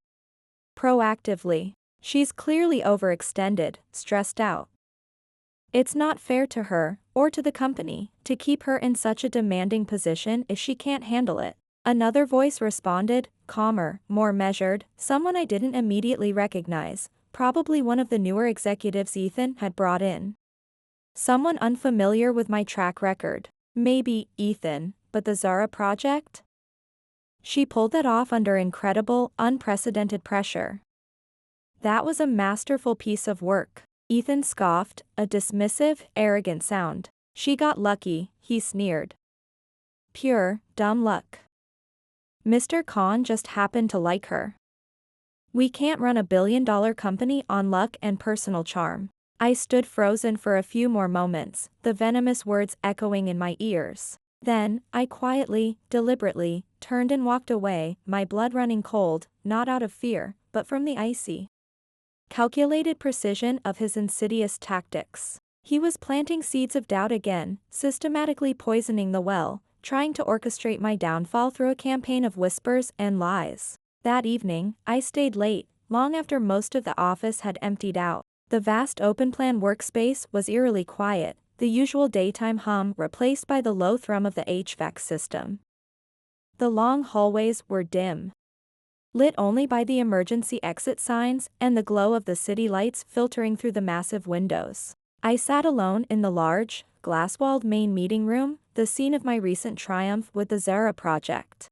Proactively. She's clearly overextended, stressed out. It's not fair to her, or to the company, to keep her in such a demanding position if she can't handle it. Another voice responded, calmer, more measured, someone I didn't immediately recognize, probably one of the newer executives Ethan had brought in. Someone unfamiliar with my track record. Maybe Ethan, but the Zara project? She pulled that off under incredible, unprecedented pressure. That was a masterful piece of work. Ethan scoffed, a dismissive, arrogant sound. She got lucky, he sneered. Pure, dumb luck. Mr. Khan just happened to like her. We can't run a billion-dollar company on luck and personal charm. I stood frozen for a few more moments, the venomous words echoing in my ears. Then, I quietly, deliberately, turned and walked away, my blood running cold, not out of fear, but from the icy, calculated precision of his insidious tactics. He was planting seeds of doubt again, systematically poisoning the well, trying to orchestrate my downfall through a campaign of whispers and lies. That evening, I stayed late, long after most of the office had emptied out. The vast open-plan workspace was eerily quiet, the usual daytime hum replaced by the low thrum of the HVAC system. The long hallways were dim, lit only by the emergency exit signs and the glow of the city lights filtering through the massive windows. I sat alone in the large, glass-walled main meeting room, the scene of my recent triumph with the Zara project.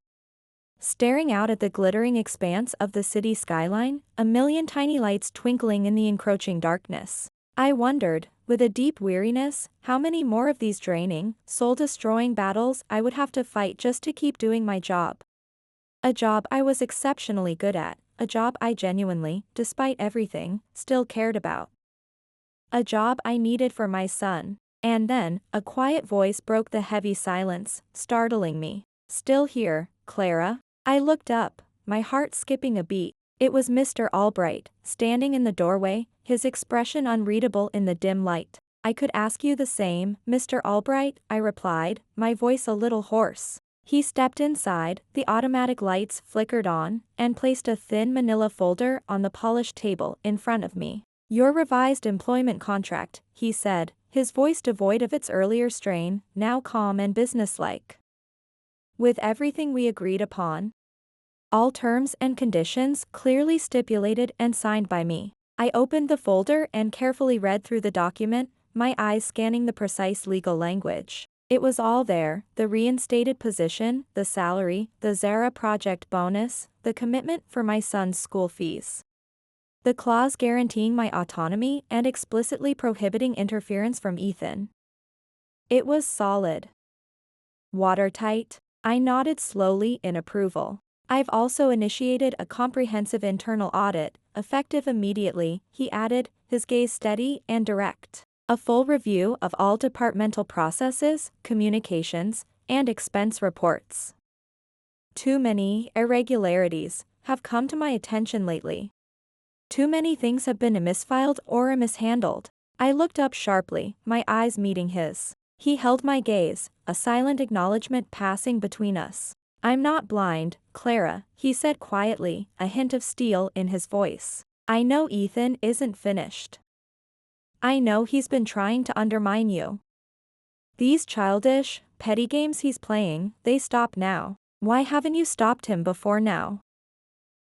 Staring out at the glittering expanse of the city skyline, a million tiny lights twinkling in the encroaching darkness. I wondered, with a deep weariness, how many more of these draining, soul-destroying battles I would have to fight just to keep doing my job. A job I was exceptionally good at, a job I genuinely, despite everything, still cared about. A job I needed for my son. And then, a quiet voice broke the heavy silence, startling me. Still here, Clara? I looked up, my heart skipping a beat. It was Mr. Albright, standing in the doorway, his expression unreadable in the dim light. I could ask you the same, Mr. Albright, I replied, my voice a little hoarse. He stepped inside, the automatic lights flickered on, and placed a thin manila folder on the polished table in front of me. Your revised employment contract, he said, his voice devoid of its earlier strain, now calm and businesslike. With everything we agreed upon. All terms and conditions clearly stipulated and signed by me. I opened the folder and carefully read through the document, my eyes scanning the precise legal language. It was all there, the reinstated position, the salary, the Zara project bonus, the commitment for my son's school fees. The clause guaranteeing my autonomy and explicitly prohibiting interference from Ethan. It was solid. Watertight. I nodded slowly in approval. I've also initiated a comprehensive internal audit, effective immediately, he added, his gaze steady and direct. A full review of all departmental processes, communications, and expense reports. Too many irregularities have come to my attention lately. Too many things have been misfiled or mishandled. I looked up sharply, my eyes meeting his. He held my gaze, a silent acknowledgement passing between us. I'm not blind, Clara, he said quietly, a hint of steel in his voice. I know Ethan isn't finished. I know he's been trying to undermine you. These childish, petty games he's playing, they stop now. Why haven't you stopped him before now?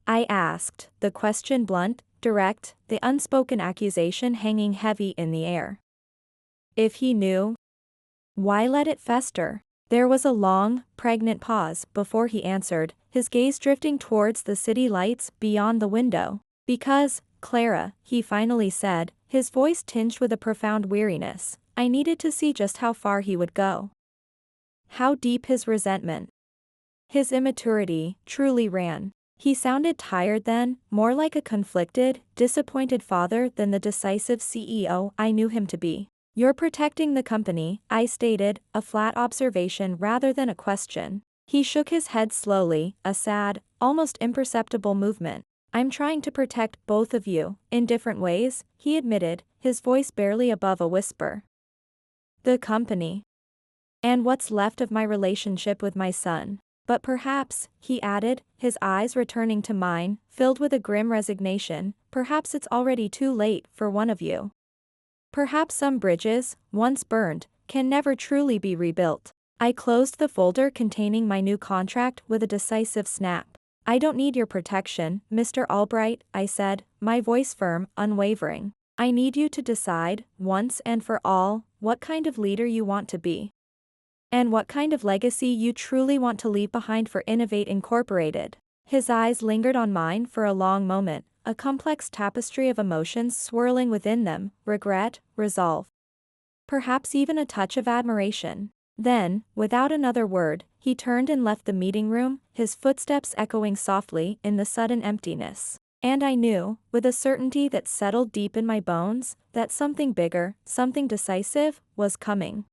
I asked, the question blunt, direct, the unspoken accusation hanging heavy in the air. If he knew, why let it fester? There was a long, pregnant pause before he answered, his gaze drifting towards the city lights beyond the window. Because, Clara, he finally said, his voice tinged with a profound weariness, I needed to see just how far he would go. How deep his resentment, his immaturity, truly ran. He sounded tired then, more like a conflicted, disappointed father than the decisive CEO I knew him to be. You're protecting the company, I stated, a flat observation rather than a question. He shook his head slowly, a sad, almost imperceptible movement. I'm trying to protect both of you, in different ways, he admitted, his voice barely above a whisper. The company. And what's left of my relationship with my son. But perhaps, he added, his eyes returning to mine, filled with a grim resignation, perhaps it's already too late for one of you. Perhaps some bridges, once burned, can never truly be rebuilt. I closed the folder containing my new contract with a decisive snap. I don't need your protection, Mr. Albright, I said, my voice firm, unwavering. I need you to decide, once and for all, what kind of leader you want to be. And what kind of legacy you truly want to leave behind for Innovate Incorporated. His eyes lingered on mine for a long moment, a complex tapestry of emotions swirling within them, regret, resolve. Perhaps even a touch of admiration. Then, without another word, he turned and left the meeting room, his footsteps echoing softly in the sudden emptiness. And I knew, with a certainty that settled deep in my bones, that something bigger, something decisive, was coming.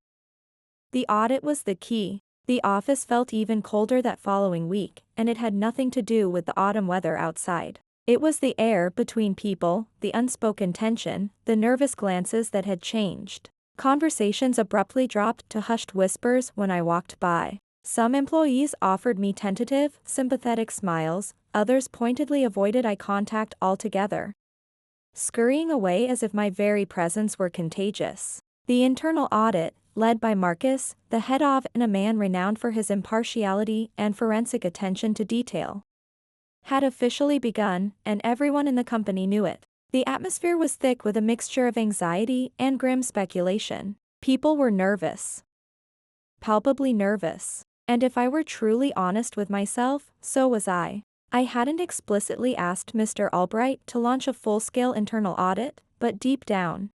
The audit was the key. The office felt even colder that following week, and it had nothing to do with the autumn weather outside. It was the air between people, the unspoken tension, the nervous glances that had changed. Conversations abruptly dropped to hushed whispers when I walked by. Some employees offered me tentative, sympathetic smiles, others pointedly avoided eye contact altogether, scurrying away as if my very presence were contagious. The internal audit, led by Marcus, the head of and a man renowned for his impartiality and forensic attention to detail, had officially begun, and everyone in the company knew it. The atmosphere was thick with a mixture of anxiety and grim speculation. People were nervous. Palpably nervous. And if I were truly honest with myself, so was I. I hadn't explicitly asked Mr. Albright to launch a full-scale internal audit, but deep down,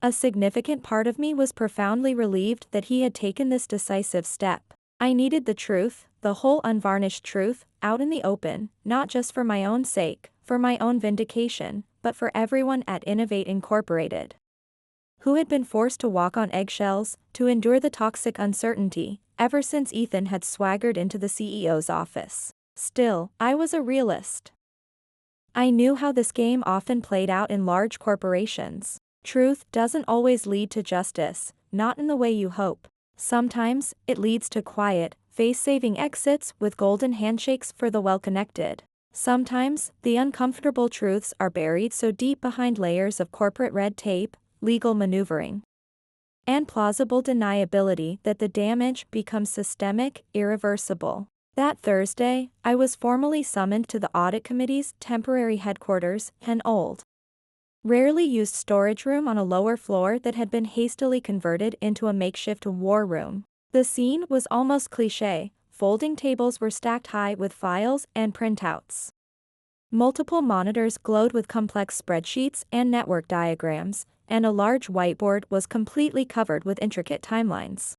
a significant part of me was profoundly relieved that he had taken this decisive step. I needed the truth, the whole unvarnished truth, out in the open, not just for my own sake, for my own vindication, but for everyone at Innovate Incorporated, who had been forced to walk on eggshells, to endure the toxic uncertainty, ever since Ethan had swaggered into the CEO's office. Still, I was a realist. I knew how this game often played out in large corporations. Truth doesn't always lead to justice, not in the way you hope. Sometimes, it leads to quiet, face-saving exits with golden handshakes for the well-connected. Sometimes, the uncomfortable truths are buried so deep behind layers of corporate red tape, legal maneuvering, and plausible deniability that the damage becomes systemic, irreversible. That Thursday, I was formally summoned to the Audit Committee's temporary headquarters, an old, rarely used storage room on a lower floor that had been hastily converted into a makeshift war room. The scene was almost cliché. Folding tables were stacked high with files and printouts. Multiple monitors glowed with complex spreadsheets and network diagrams, and a large whiteboard was completely covered with intricate timelines,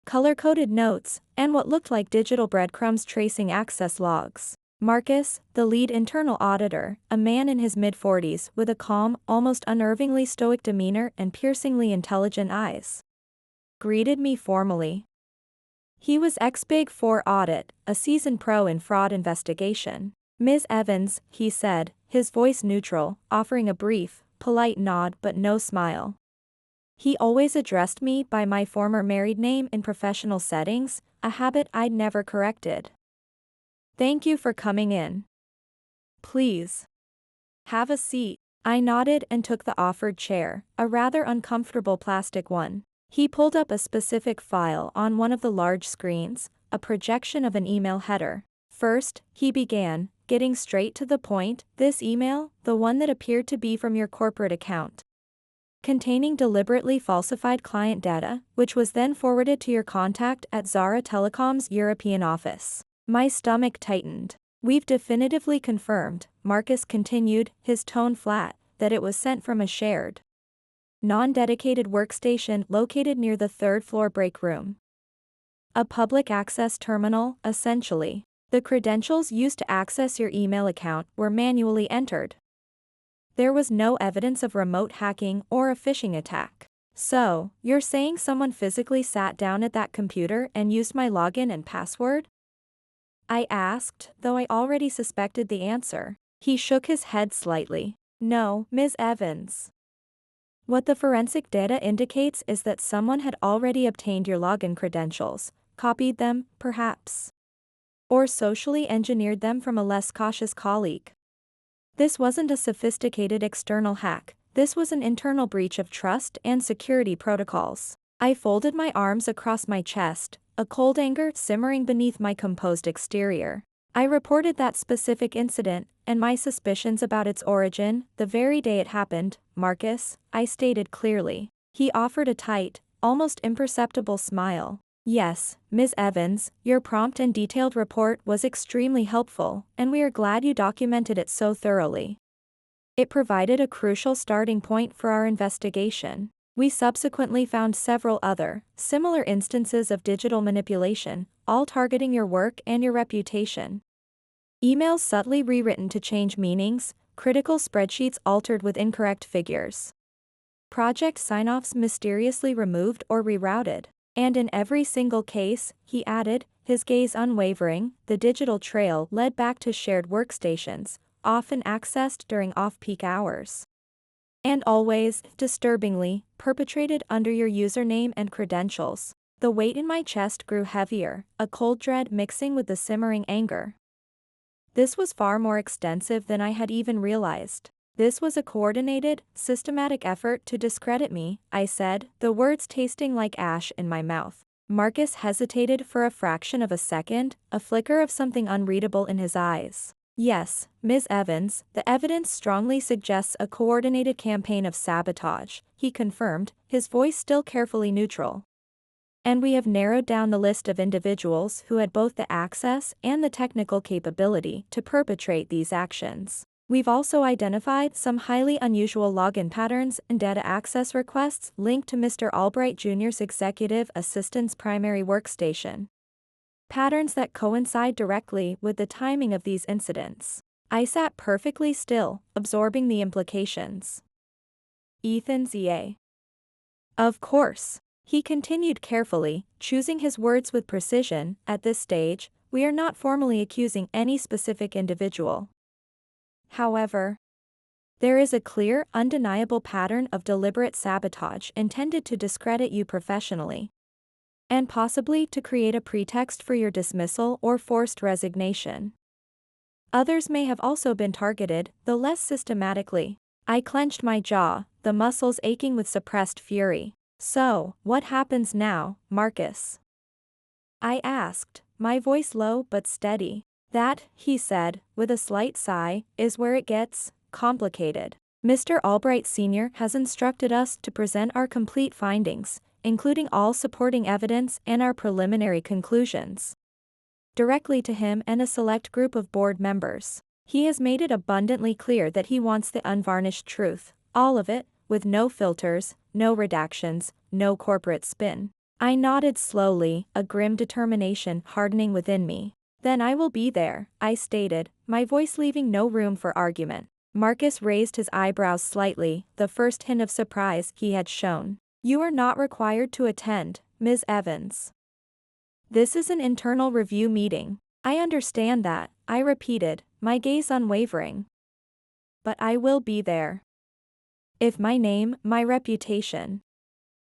color-coded notes, and what looked like digital breadcrumbs tracing access logs. Marcus, the lead internal auditor, a man in his mid-40s with a calm, almost unnervingly stoic demeanor and piercingly intelligent eyes, greeted me formally. He was ex-Big Four Audit, a seasoned pro in fraud investigation. Ms. Evans, he said, his voice neutral, offering a brief, polite nod but no smile. He always addressed me by my former married name in professional settings, a habit I'd never corrected. Thank you for coming in. Please have a seat. I nodded and took the offered chair, a rather uncomfortable plastic one. He pulled up a specific file on one of the large screens, a projection of an email header. First, he began, getting straight to the point, this email, the one that appeared to be from your corporate account, containing deliberately falsified client data, which was then forwarded to your contact at Zara Telecom's European office. My stomach tightened. We've definitively confirmed, Marcus continued, his tone flat, that it was sent from a shared, non-dedicated workstation located near the third-floor break room. A public access terminal, essentially. The credentials used to access your email account were manually entered. There was no evidence of remote hacking or a phishing attack. So, you're saying someone physically sat down at that computer and used my login and password? I asked, though I already suspected the answer. He shook his head slightly. No, Ms. Evans. What the forensic data indicates is that someone had already obtained your login credentials, copied them, perhaps, or socially engineered them from a less cautious colleague. This wasn't a sophisticated external hack, this was an internal breach of trust and security protocols. I folded my arms across my chest, a cold anger simmering beneath my composed exterior. I reported that specific incident, and my suspicions about its origin, the very day it happened, Marcus, I stated clearly. He offered a tight, almost imperceptible smile. Yes, Ms. Evans, your prompt and detailed report was extremely helpful, and we are glad you documented it so thoroughly. It provided a crucial starting point for our investigation. We subsequently found several other, similar instances of digital manipulation, all targeting your work and your reputation. Emails subtly rewritten to change meanings, critical spreadsheets altered with incorrect figures, project sign-offs mysteriously removed or rerouted. And in every single case, he added, his gaze unwavering, the digital trail led back to shared workstations, often accessed during off-peak hours. And always, disturbingly, perpetrated under your username and credentials. The weight in my chest grew heavier, a cold dread mixing with the simmering anger. This was far more extensive than I had even realized. This was a coordinated, systematic effort to discredit me, I said, the words tasting like ash in my mouth. Marcus hesitated for a fraction of a second, a flicker of something unreadable in his eyes. Yes, Ms. Evans, the evidence strongly suggests a coordinated campaign of sabotage, he confirmed, his voice still carefully neutral. And we have narrowed down the list of individuals who had both the access and the technical capability to perpetrate these actions. We've also identified some highly unusual login patterns and data access requests linked to Mr. Albright Jr.'s executive assistant's primary workstation. Patterns that coincide directly with the timing of these incidents. I sat perfectly still, absorbing the implications. Ethan's EA. Of course. He continued carefully, choosing his words with precision. At this stage, we are not formally accusing any specific individual. However, there is a clear, undeniable pattern of deliberate sabotage intended to discredit you professionally, and possibly to create a pretext for your dismissal or forced resignation. Others may have also been targeted, though less systematically. I clenched my jaw, the muscles aching with suppressed fury. So, what happens now, Marcus? I asked, my voice low but steady. That, he said, with a slight sigh, is where it gets complicated. Mr. Albright Sr. has instructed us to present our complete findings, including all supporting evidence and our preliminary conclusions, directly to him and a select group of board members. He has made it abundantly clear that he wants the unvarnished truth, all of it, with no filters, no redactions, no corporate spin. I nodded slowly, a grim determination hardening within me. Then I will be there, I stated, my voice leaving no room for argument. Marcus raised his eyebrows slightly, the first hint of surprise he had shown. You are not required to attend, Ms. Evans. This is an internal review meeting. I understand that, I repeated, my gaze unwavering. But I will be there. If my name, my reputation,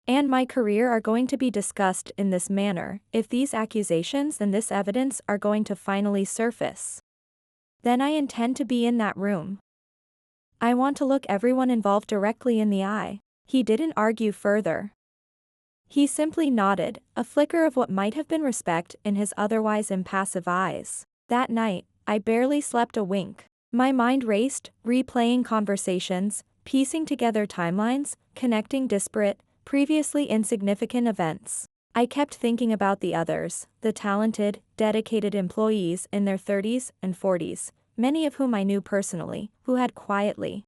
and my career are going to be discussed in this manner, if these accusations and this evidence are going to finally surface, then I intend to be in that room. I want to look everyone involved directly in the eye. He didn't argue further. He simply nodded, a flicker of what might have been respect in his otherwise impassive eyes. That night, I barely slept a wink. My mind raced, replaying conversations, piecing together timelines, connecting disparate, previously insignificant events. I kept thinking about the others, the talented, dedicated employees in their 30s and 40s, many of whom I knew personally, who had quietly,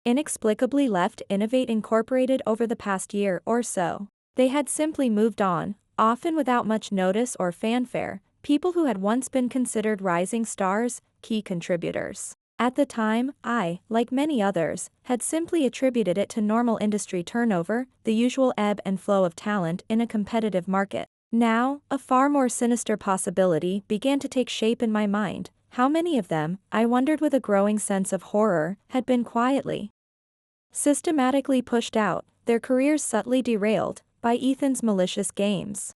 inexplicably left Innovate Incorporated over the past year or so. They had simply moved on, often without much notice or fanfare, people who had once been considered rising stars, key contributors. At the time, I, like many others, had simply attributed it to normal industry turnover, the usual ebb and flow of talent in a competitive market. Now, a far more sinister possibility began to take shape in my mind. How many of them, I wondered with a growing sense of horror, had been quietly, systematically pushed out, their careers subtly derailed, by Ethan's malicious games,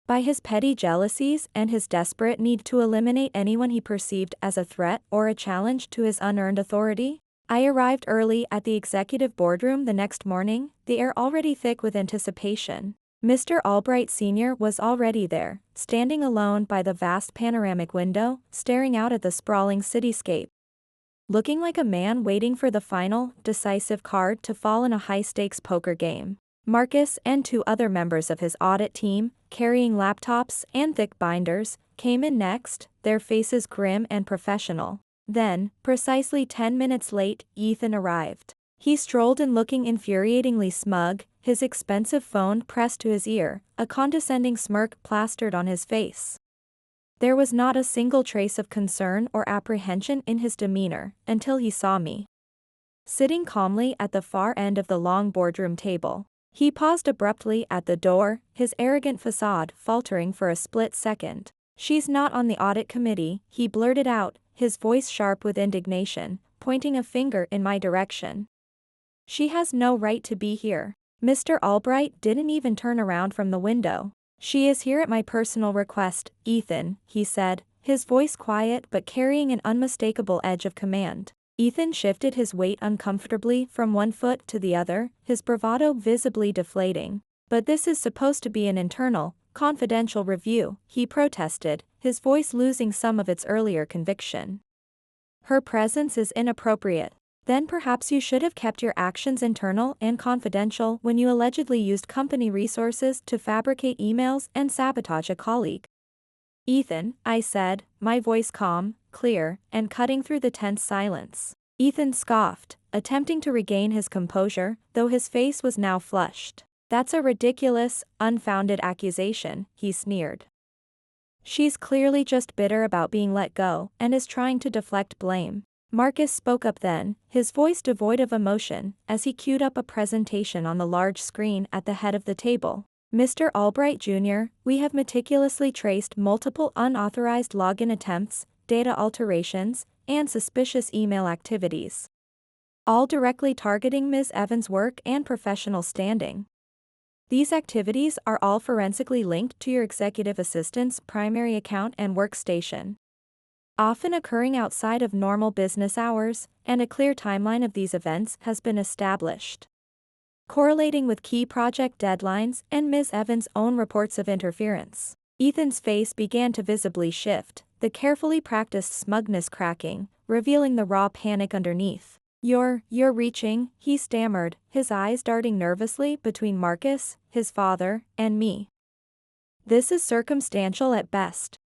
by his petty jealousies and his desperate need to eliminate anyone he perceived as a threat or a challenge to his unearned authority? I arrived early at the executive boardroom the next morning, the air already thick with anticipation. Mr. Albright Sr. was already there, standing alone by the vast panoramic window, staring out at the sprawling cityscape. Looking like a man waiting for the final, decisive card to fall in a high-stakes poker game. Marcus and 2 other members of his audit team, carrying laptops and thick binders, came in next, their faces grim and professional. Then, precisely 10 minutes late, Ethan arrived. He strolled in looking infuriatingly smug, his expensive phone pressed to his ear, a condescending smirk plastered on his face. There was not a single trace of concern or apprehension in his demeanor, until he saw me sitting calmly at the far end of the long boardroom table. He paused abruptly at the door, his arrogant facade faltering for a split second. "She's not on the audit committee," he blurted out, his voice sharp with indignation, pointing a finger in my direction. "She has no right to be here." Mr. Albright didn't even turn around from the window. "She is here at my personal request, Ethan," he said, his voice quiet but carrying an unmistakable edge of command. Ethan shifted his weight uncomfortably from one foot to the other, his bravado visibly deflating. "But this is supposed to be an internal, confidential review," he protested, his voice losing some of its earlier conviction. "Her presence is inappropriate." "Then perhaps you should have kept your actions internal and confidential when you allegedly used company resources to fabricate emails and sabotage a colleague." "Ethan," I said, my voice calm, clear, and cutting through the tense silence. Ethan scoffed, attempting to regain his composure, though his face was now flushed. "That's a ridiculous, unfounded accusation," he sneered. "She's clearly just bitter about being let go and is trying to deflect blame." Marcus spoke up then, his voice devoid of emotion, as he queued up a presentation on the large screen at the head of the table. "Mr. Albright Jr., we have meticulously traced multiple unauthorized login attempts, data alterations, and suspicious email activities, all directly targeting Ms. Evans' work and professional standing. These activities are all forensically linked to your executive assistant's primary account and workstation, often occurring outside of normal business hours, and a clear timeline of these events has been established, correlating with key project deadlines and Ms. Evans' own reports of interference." Ethan's face began to visibly shift, the carefully practiced smugness cracking, revealing the raw panic underneath. You're reaching," he stammered, his eyes darting nervously between Marcus, his father, and me. "This is circumstantial at best.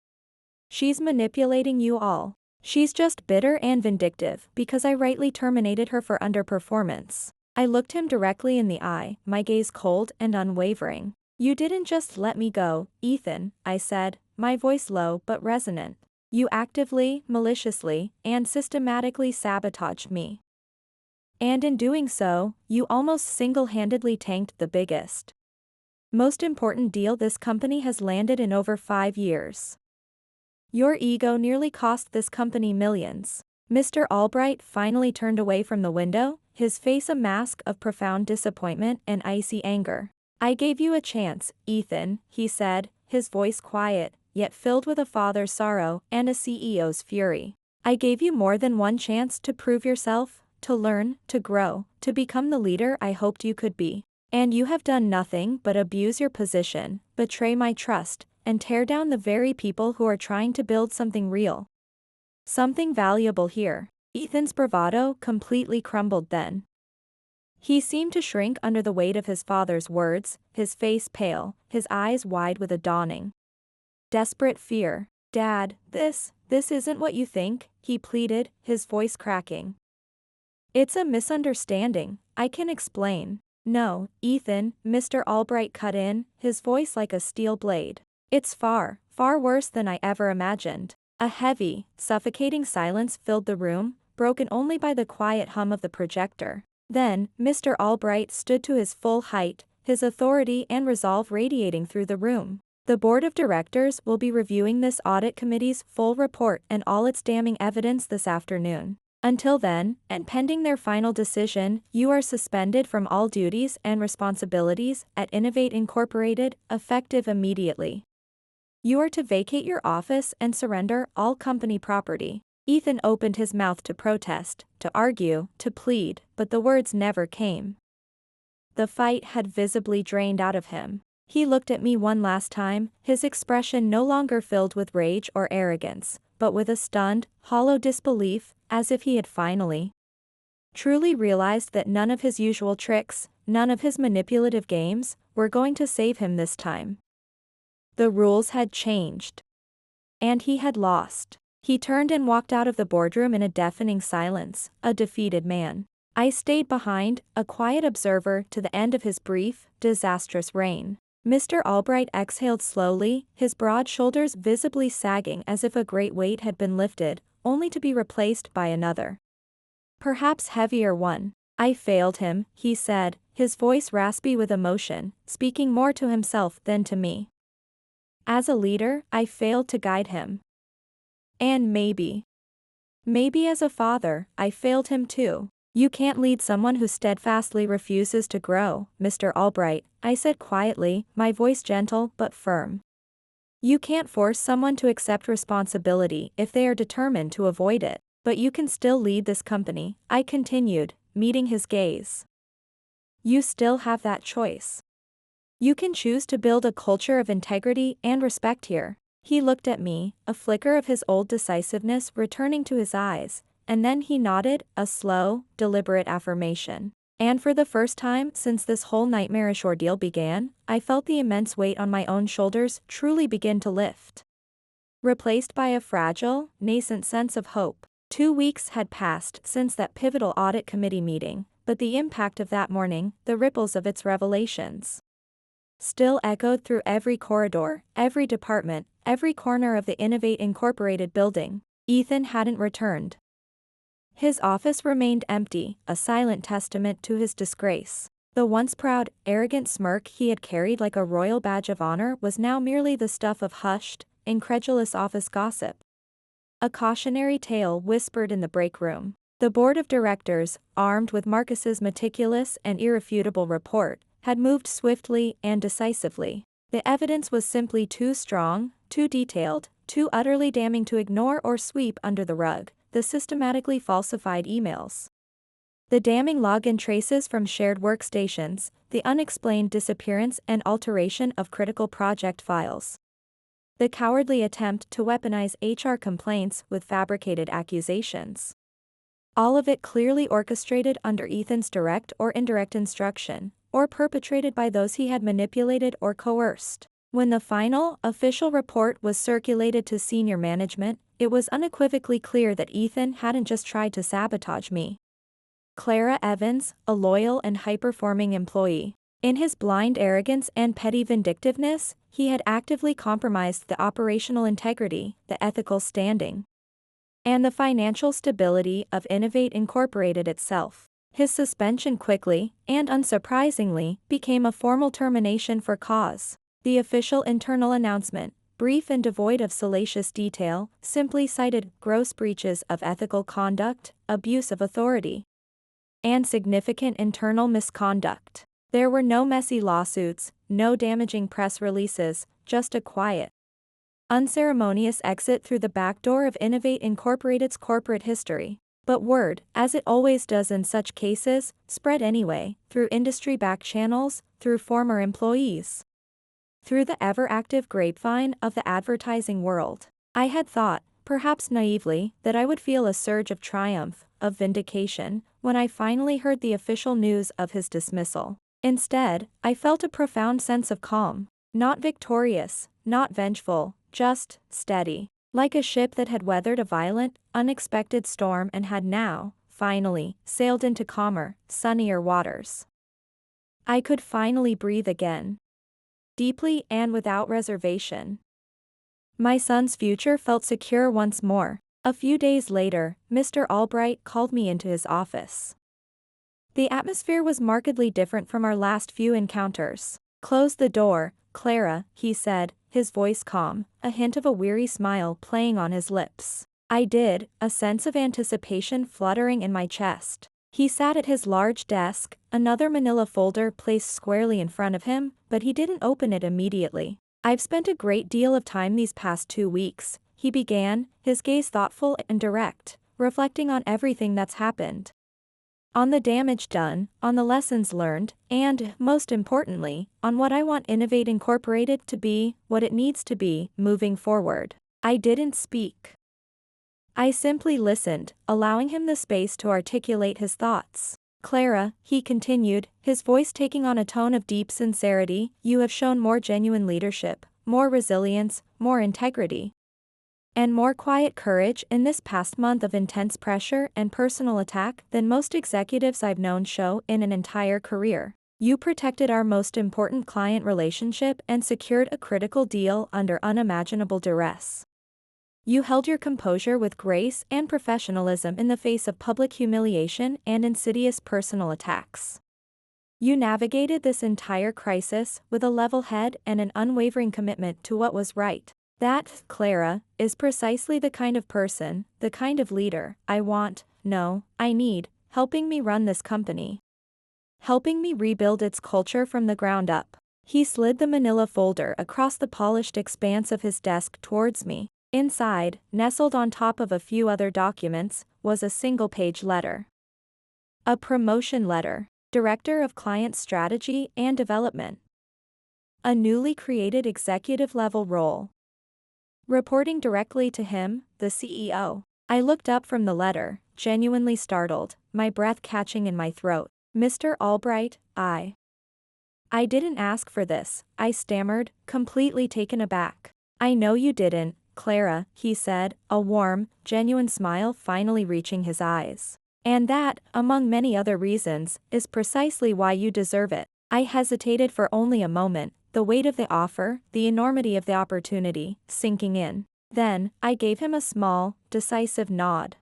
She's manipulating you all. She's just bitter and vindictive because I rightly terminated her for underperformance." I looked him directly in the eye, my gaze cold and unwavering. "You didn't just let me go, Ethan," I said, my voice low but resonant. "You actively, maliciously, and systematically sabotaged me. And in doing so, you almost single-handedly tanked the biggest, most important deal this company has landed in over 5 years. Your ego nearly cost this company millions." Mr. Albright finally turned away from the window, his face a mask of profound disappointment and icy anger. "I gave you a chance, Ethan," he said, his voice quiet, yet filled with a father's sorrow and a CEO's fury. "I gave you more than one chance to prove yourself, to learn, to grow, to become the leader I hoped you could be. And you have done nothing but abuse your position, betray my trust, and tear down the very people who are trying to build something real, something valuable here." Ethan's bravado completely crumbled then. He seemed to shrink under the weight of his father's words, his face pale, his eyes wide with a dawning, desperate fear. "Dad, this isn't what you think," he pleaded, his voice cracking. "It's a misunderstanding, I can explain." "No, Ethan," Mr. Albright cut in, his voice like a steel blade. "It's far, far worse than I ever imagined." A heavy, suffocating silence filled the room, broken only by the quiet hum of the projector. Then, Mr. Albright stood to his full height, his authority and resolve radiating through the room. "The board of directors will be reviewing this audit committee's full report and all its damning evidence this afternoon. Until then, and pending their final decision, you are suspended from all duties and responsibilities at Innovate Incorporated, effective immediately. You are to vacate your office and surrender all company property." Ethan opened his mouth to protest, to argue, to plead, but the words never came. The fight had visibly drained out of him. He looked at me one last time, his expression no longer filled with rage or arrogance, but with a stunned, hollow disbelief, as if he had finally, truly realized that none of his usual tricks, none of his manipulative games, were going to save him this time. The rules had changed. And he had lost. He turned and walked out of the boardroom in a deafening silence, a defeated man. I stayed behind, a quiet observer to the end of his brief, disastrous reign. Mr. Albright exhaled slowly, his broad shoulders visibly sagging as if a great weight had been lifted, only to be replaced by another, perhaps heavier one. "I failed him," he said, his voice raspy with emotion, speaking more to himself than to me. "As a leader, I failed to guide him. And maybe as a father, I failed him too." "You can't lead someone who steadfastly refuses to grow, Mr. Albright," I said quietly, my voice gentle but firm. "You can't force someone to accept responsibility if they are determined to avoid it. But you can still lead this company," I continued, meeting his gaze. "You still have that choice. You can choose to build a culture of integrity and respect here." He looked at me, a flicker of his old decisiveness returning to his eyes, and then he nodded, a slow, deliberate affirmation. And for the first time since this whole nightmarish ordeal began, I felt the immense weight on my own shoulders truly begin to lift, replaced by a fragile, nascent sense of hope. 2 weeks had passed since that pivotal audit committee meeting, but the impact of that morning, the ripples of its revelations, still echoed through every corridor, every department, every corner of the Innovate Incorporated building. Ethan hadn't returned. His office remained empty, a silent testament to his disgrace. The once proud, arrogant smirk he had carried like a royal badge of honor was now merely the stuff of hushed, incredulous office gossip. A cautionary tale whispered in the break room. The board of directors, armed with Marcus's meticulous and irrefutable report, had moved swiftly and decisively. The evidence was simply too strong, too detailed, too utterly damning to ignore or sweep under the rug. The systematically falsified emails, the damning login traces from shared workstations, the unexplained disappearance and alteration of critical project files, the cowardly attempt to weaponize HR complaints with fabricated accusations. All of it clearly orchestrated under Ethan's direct or indirect instruction, or perpetrated by those he had manipulated or coerced. When the final, official report was circulated to senior management, it was unequivocally clear that Ethan hadn't just tried to sabotage me, Clara Evans, a loyal and high-performing employee. In his blind arrogance and petty vindictiveness, he had actively compromised the operational integrity, the ethical standing, and the financial stability of Innovate Incorporated itself. His suspension quickly, and unsurprisingly, became a formal termination for cause. The official internal announcement, brief and devoid of salacious detail, simply cited gross breaches of ethical conduct, abuse of authority, and significant internal misconduct. There were no messy lawsuits, no damaging press releases, just a quiet, unceremonious exit through the back door of Innovate Incorporated's corporate history. But word, as it always does in such cases, spread anyway, through industry back channels, through former employees, through the ever-active grapevine of the advertising world. I had thought, perhaps naively, that I would feel a surge of triumph, of vindication, when I finally heard the official news of his dismissal. Instead, I felt a profound sense of calm. Not victorious, not vengeful, just steady. Like a ship that had weathered a violent, unexpected storm and had now, finally, sailed into calmer, sunnier waters. I could finally breathe again. Deeply and without reservation. My son's future felt secure once more. A few days later, Mr. Albright called me into his office. The atmosphere was markedly different from our last few encounters. "Close the door, Clara," he said, his voice calm, a hint of a weary smile playing on his lips. I did, a sense of anticipation fluttering in my chest. He sat at his large desk, another manila folder placed squarely in front of him, but he didn't open it immediately. "I've spent a great deal of time these past 2 weeks," he began, his gaze thoughtful and direct, reflecting on everything that's happened. On the damage done, on the lessons learned, and, most importantly, on what I want Innovate Incorporated to be, what it needs to be, moving forward. I didn't speak. I simply listened, allowing him the space to articulate his thoughts. "Clara," he continued, his voice taking on a tone of deep sincerity, "you have shown more genuine leadership, more resilience, more integrity, and more quiet courage in this past month of intense pressure and personal attack than most executives I've known show in an entire career. You protected our most important client relationship and secured a critical deal under unimaginable duress. You held your composure with grace and professionalism in the face of public humiliation and insidious personal attacks. You navigated this entire crisis with a level head and an unwavering commitment to what was right. That, Clara, is precisely the kind of person, the kind of leader, I want, no, I need, helping me run this company. Helping me rebuild its culture from the ground up." He slid the manila folder across the polished expanse of his desk towards me. Inside, nestled on top of a few other documents, was a single-page letter. A promotion letter. Director of Client Strategy and Development. A newly created executive-level role. Reporting directly to him, the CEO. I looked up from the letter, genuinely startled, my breath catching in my throat. "Mr. Albright, I didn't ask for this," I stammered, completely taken aback. "I know you didn't, Clara," he said, a warm, genuine smile finally reaching his eyes. "And that, among many other reasons, is precisely why you deserve it." I hesitated for only a moment, the weight of the offer, the enormity of the opportunity, sinking in. Then, I gave him a small, decisive nod.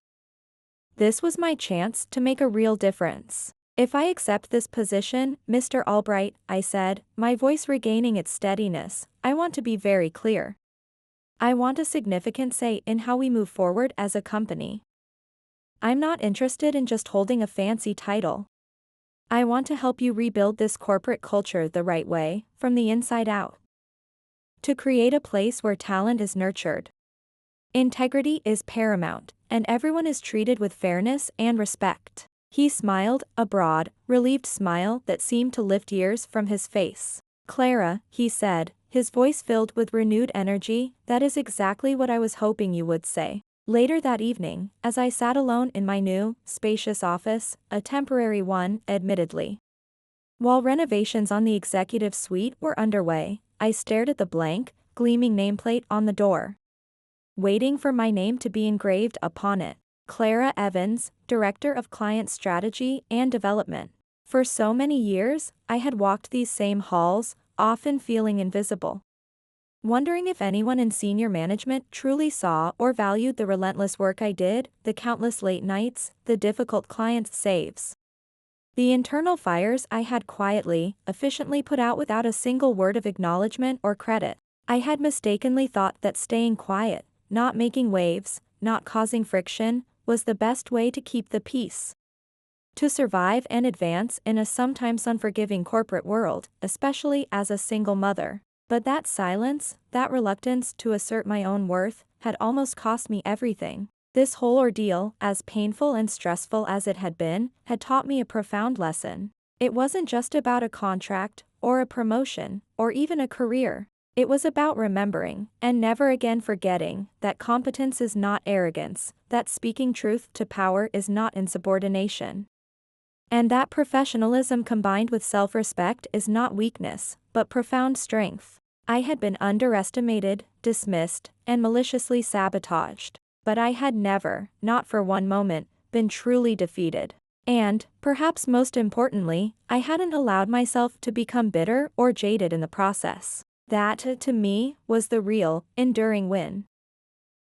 This was my chance to make a real difference. "If I accept this position, Mr. Albright," I said, my voice regaining its steadiness, "I want to be very clear. I want a significant say in how we move forward as a company. I'm not interested in just holding a fancy title. I want to help you rebuild this corporate culture the right way, from the inside out. To create a place where talent is nurtured. Integrity is paramount, and everyone is treated with fairness and respect." He smiled, a broad, relieved smile that seemed to lift years from his face. "Clara," he said, his voice filled with renewed energy, "that is exactly what I was hoping you would say." Later that evening, as I sat alone in my new, spacious office, a temporary one, admittedly. While renovations on the executive suite were underway, I stared at the blank, gleaming nameplate on the door, waiting for my name to be engraved upon it. Clara Evans, Director of Client Strategy and Development. For so many years, I had walked these same halls, often feeling invisible. Wondering if anyone in senior management truly saw or valued the relentless work I did, the countless late nights, the difficult client saves. The internal fires I had quietly, efficiently put out without a single word of acknowledgement or credit. I had mistakenly thought that staying quiet, not making waves, not causing friction, was the best way to keep the peace. To survive and advance in a sometimes unforgiving corporate world, especially as a single mother. But that silence, that reluctance to assert my own worth, had almost cost me everything. This whole ordeal, as painful and stressful as it had been, had taught me a profound lesson. It wasn't just about a contract, or a promotion, or even a career. It was about remembering, and never again forgetting, that competence is not arrogance, that speaking truth to power is not insubordination. And that professionalism combined with self-respect is not weakness, but profound strength. I had been underestimated, dismissed, and maliciously sabotaged. But I had never, not for one moment, been truly defeated. And, perhaps most importantly, I hadn't allowed myself to become bitter or jaded in the process. That, to me, was the real, enduring win.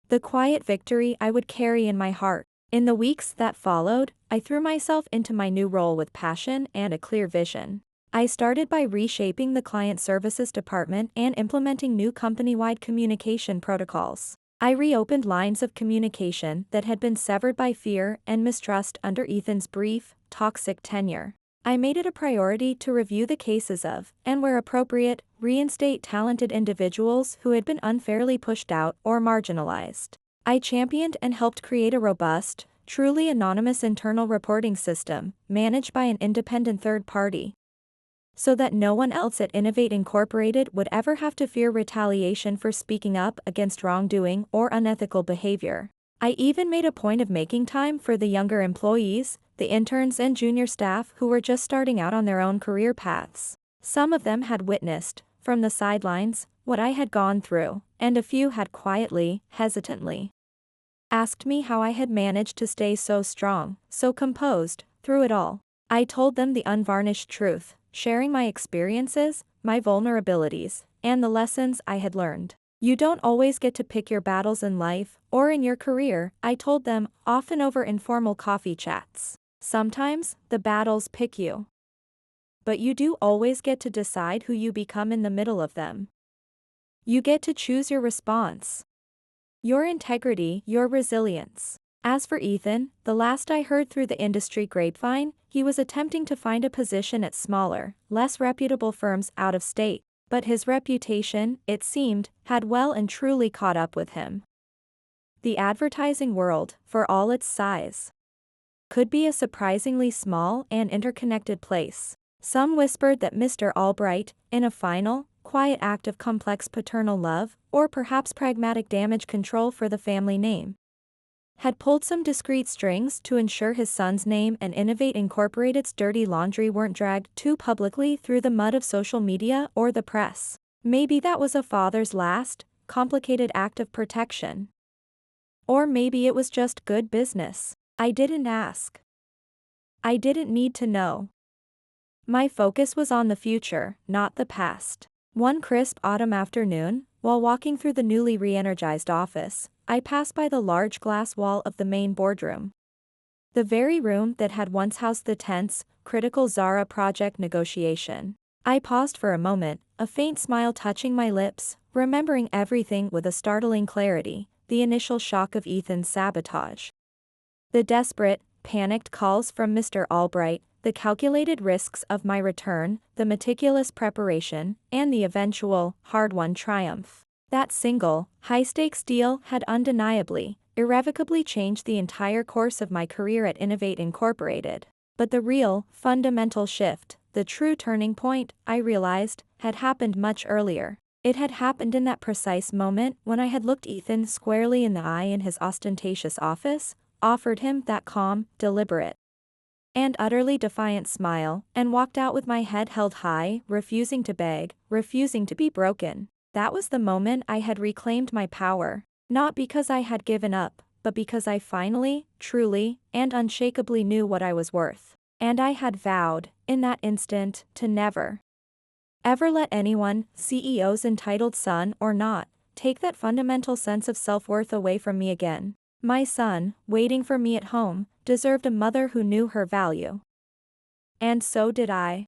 The quiet victory I would carry in my heart. In the weeks that followed, I threw myself into my new role with passion and a clear vision. I started by reshaping the client services department and implementing new company-wide communication protocols. I reopened lines of communication that had been severed by fear and mistrust under Ethan's brief, toxic tenure. I made it a priority to review the cases of, and where appropriate, reinstate talented individuals who had been unfairly pushed out or marginalized. I championed and helped create a robust, truly anonymous internal reporting system, managed by an independent third party, so that no one else at Innovate Incorporated would ever have to fear retaliation for speaking up against wrongdoing or unethical behavior. I even made a point of making time for the younger employees, the interns and junior staff who were just starting out on their own career paths. Some of them had witnessed, from the sidelines, what I had gone through, and a few had quietly, hesitantly, asked me how I had managed to stay so strong, so composed, through it all. I told them the unvarnished truth, sharing my experiences, my vulnerabilities, and the lessons I had learned. You don't always get to pick your battles in life, or in your career, I told them, often over informal coffee chats. Sometimes, the battles pick you. But you do always get to decide who you become in the middle of them. You get to choose your response, your integrity, your resilience. As for Ethan, the last I heard through the industry grapevine, he was attempting to find a position at smaller, less reputable firms out of state, but his reputation, it seemed, had well and truly caught up with him. The advertising world, for all its size, could be a surprisingly small and interconnected place. Some whispered that Mr. Albright, in a final, quiet act of complex paternal love, or perhaps pragmatic damage control for the family name, had pulled some discreet strings to ensure his son's name and Innovate Incorporated's dirty laundry weren't dragged too publicly through the mud of social media or the press. Maybe that was a father's last, complicated act of protection. Or maybe it was just good business. I didn't ask. I didn't need to know. My focus was on the future, not the past. One crisp autumn afternoon, while walking through the newly re-energized office, I passed by the large glass wall of the main boardroom. The very room that had once housed the tense, critical Zara project negotiation. I paused for a moment, a faint smile touching my lips, remembering everything with a startling clarity, the initial shock of Ethan's sabotage, the desperate, panicked calls from Mr. Albright, the calculated risks of my return, the meticulous preparation, and the eventual, hard-won triumph. That single, high-stakes deal had undeniably, irrevocably changed the entire course of my career at Innovate Incorporated. But the real, fundamental shift, the true turning point, I realized, had happened much earlier. It had happened in that precise moment when I had looked Ethan squarely in the eye in his ostentatious office, offered him that calm, deliberate, and utterly defiant smile, and walked out with my head held high, refusing to beg, refusing to be broken. That was the moment I had reclaimed my power, not because I had given up, but because I finally, truly, and unshakably knew what I was worth. And I had vowed, in that instant, to never, ever let anyone, CEO's entitled son or not, take that fundamental sense of self-worth away from me again. My son, waiting for me at home, deserved a mother who knew her value. And so did I.